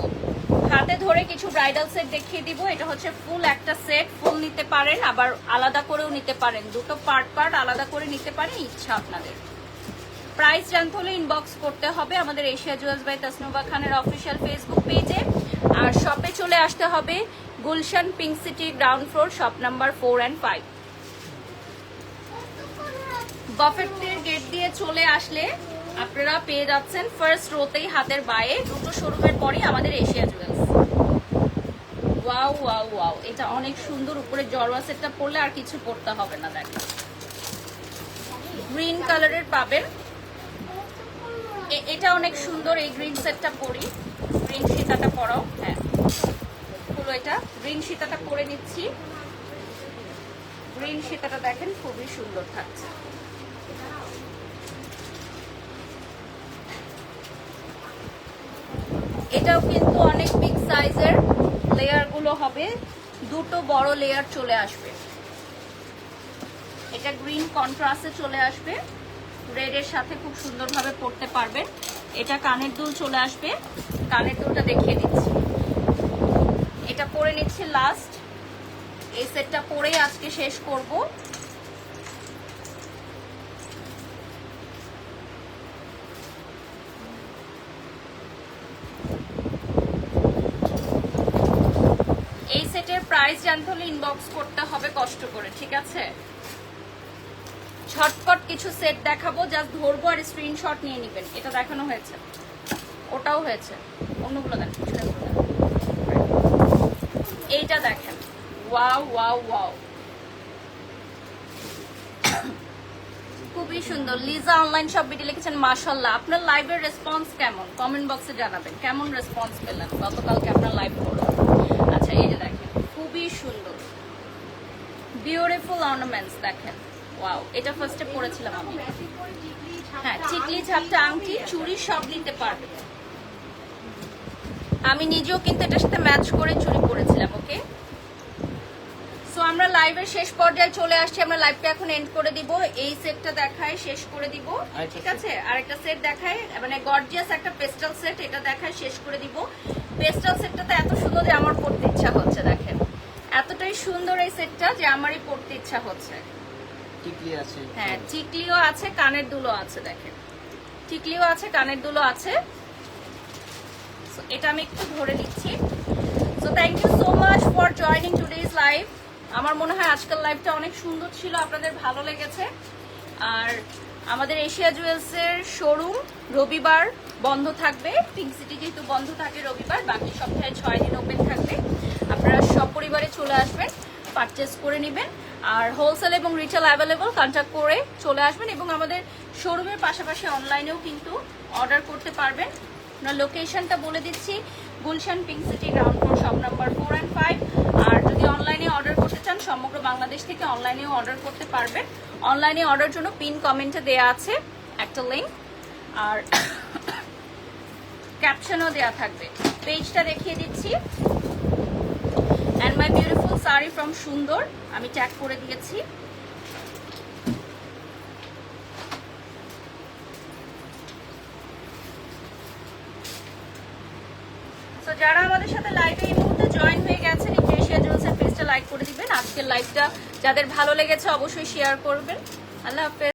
[SPEAKER 1] হাতে ধরে কিছু ব্রাইডাল সেট দেখিয়ে দিব। এটা হচ্ছে ফুল একটা সেট, ফুল নিতে পারেন আবার আলাদা করেও নিতে পারেন, দুটো পার্ট আলাদা করে নিতে পারেন, ইচ্ছা আপনাদের। প্রাইস জানতে হলে ইনবক্স করতে হবে আমাদের এশিয়া জুয়েলার্স বাই তাসনুভা খানের অফিসিয়াল ফেসবুক পেজে, আর শপে চলে আসতে হবে Gulshan pink city ground floor, shop number 4 and 5। বাফেটের গেট দিয়ে চলে আসলে আপনারা পেয়ে যাচ্ছেন ফার্স্ট রোতেই হাতের বায়ে দুটো শোরুমের পরই আমাদের Asia jewellers. Wow wow wow, এটা অনেক সুন্দর। উপরে জরওয়া সেটটা পরলে আর কিছু পরতে হবে না। দেখেন গ্রিন কালারের পাবেন, এটা অনেক সুন্দর। এই গ্রিন সেটটা পরি, গ্রিন সীতাটা পরাও। হ্যাঁ হলো, এটা গ্রিন সীতাটা পরে নিচ্ছি। গ্রিন সীতাটা দেখেন খুবই সুন্দর থাকছে। এটাও কিন্তু অনেক বিগ সাইজের, লেয়ার গুলো হবে দুটো বড় লেয়ার চলে আসবে। এটা গ্রিন কন্ট্রাস্টে চলে আসবে, রেডের সাথে খুব সুন্দরভাবে পরতে পারবেন। এটা কানের দুল চলে আসবে, কানের দুলটা দেখিয়ে দিচ্ছি। এটা পরে নিচ্ছি লাস্ট, এই সেটটা পরেই আজকে শেষ করব। এই সেটের প্রাইস জানতে হলে ইনবক্স করতে হবে কষ্ট করে, ঠিক আছে? ঝটপট কিছু সেট দেখাবো, জাস্ট ধরবো আর স্ক্রিনশট নিয়ে নেবেন। এটা দেখানো হয়েছে, ওটাও হয়েছে, অন্যগুলো দেখেন। এইটা দেখেন, ওয়াও ওয়াও ওয়াও, খুবই সুন্দর। লিজা অনলাইন শপ বিডি লিখেছেন মাশাআল্লাহ। আপনার লাইভের রেসপন্স কেমন কমেন্ট বক্সে জানাবেন, কেমন রেসপন্স পেলেন গতকালকে আপনার লাইভ করলেন। আচ্ছা এই যে দেখেন খুবই সুন্দর বিউটিফুল অর্নামেন্টস দেখেন। ওয়াও, এটা ফার্স্টে পরেছিলাম আমি। হ্যাঁ টিকলি ঝাপটা আংটি চুড়ি সব নিতে পারবে। আমি নিজেও কিন্তু এটার সাথে ম্যাচ করে চুড়ি পরেছিলাম। ওকে, সো আমরা লাইভের শেষ পর্যায়ে চলে আসছি। আমরা লাইভটা এখন এন্ড করে দিব। এই সেটটা দেখায় শেষ করে দিব, ঠিক আছে? আরেকটা সেট দেখায়, মানে গর্জিয়াস একটা পেস্টাল সেট, এটা দেখায় শেষ করে দিব। পেস্টাল সেটটাতে এত সুন্দর যে আমার পড়তে ইচ্ছা হচ্ছে। দেখেন এতটাই সুন্দর এই সেটটা যে আমারই পড়তে ইচ্ছা হচ্ছে।
[SPEAKER 2] টিকলি আছে,
[SPEAKER 1] হ্যাঁ টিকলিও আছে, কানের দুলও আছে। দেখেন টিকলিও আছে, কানের দুলও আছে। এটা আমি একটু ধরে নিচ্ছি। So thank you so much for joining today's live. আমার মনে হয় আজকাল লাইভটা অনেক সুন্দর ছিল, আপনাদের ভালো লেগেছে। আর আমাদের এশিয়া জুয়েলার্সের শোরুম রবিবার বন্ধ থাকবে, পিঙ্ক সিটি যেহেতু বন্ধ থাকে রবিবার, বাকি সপ্তাহে 6 দিন ওপেন থাকবে। আপনারা সপরিবারে চলে আসবেন, পারচেস করে নেবেন। আর হোলসেল এবং রিটেল অ্যাভেলেবল, কন্ট্যাক্ট করে চলে আসবেন। এবং আমাদের শোরুমের পাশাপাশি অনলাইনেও কিন্তু অর্ডার করতে পারবেন। লোকেশনটা বলে দিচ্ছি, Gulshan pink city ground floor, shop number 4 and 5। আর যদি অনলাইনে অর্ডার করতে চান সমগ্র বাংলাদেশ থেকে অনলাইনেও অর্ডার করতে পারবেন। অনলাইনে অর্ডার জন্য পিন কমেন্টে দেয়া আছে একটা লিঙ্ক, আর ক্যাপশনও দেয়া থাকবে। পেজটা দেখিয়ে দিচ্ছি। And my beautiful sari from সুন্দর, আমি ট্যাগ করে দিয়েছি। তো যারা আমাদের সাথে লাইভে এই মুহূর্তে জয়েন হয়ে গেছেন, এই এশিয়া জুয়েলার্সের পেজটা লাইক করে দিবেন। আজকের লাইভটা যাদের ভালো লেগেছে অবশ্যই শেয়ার করবেন। আল্লাহ হাফেজ।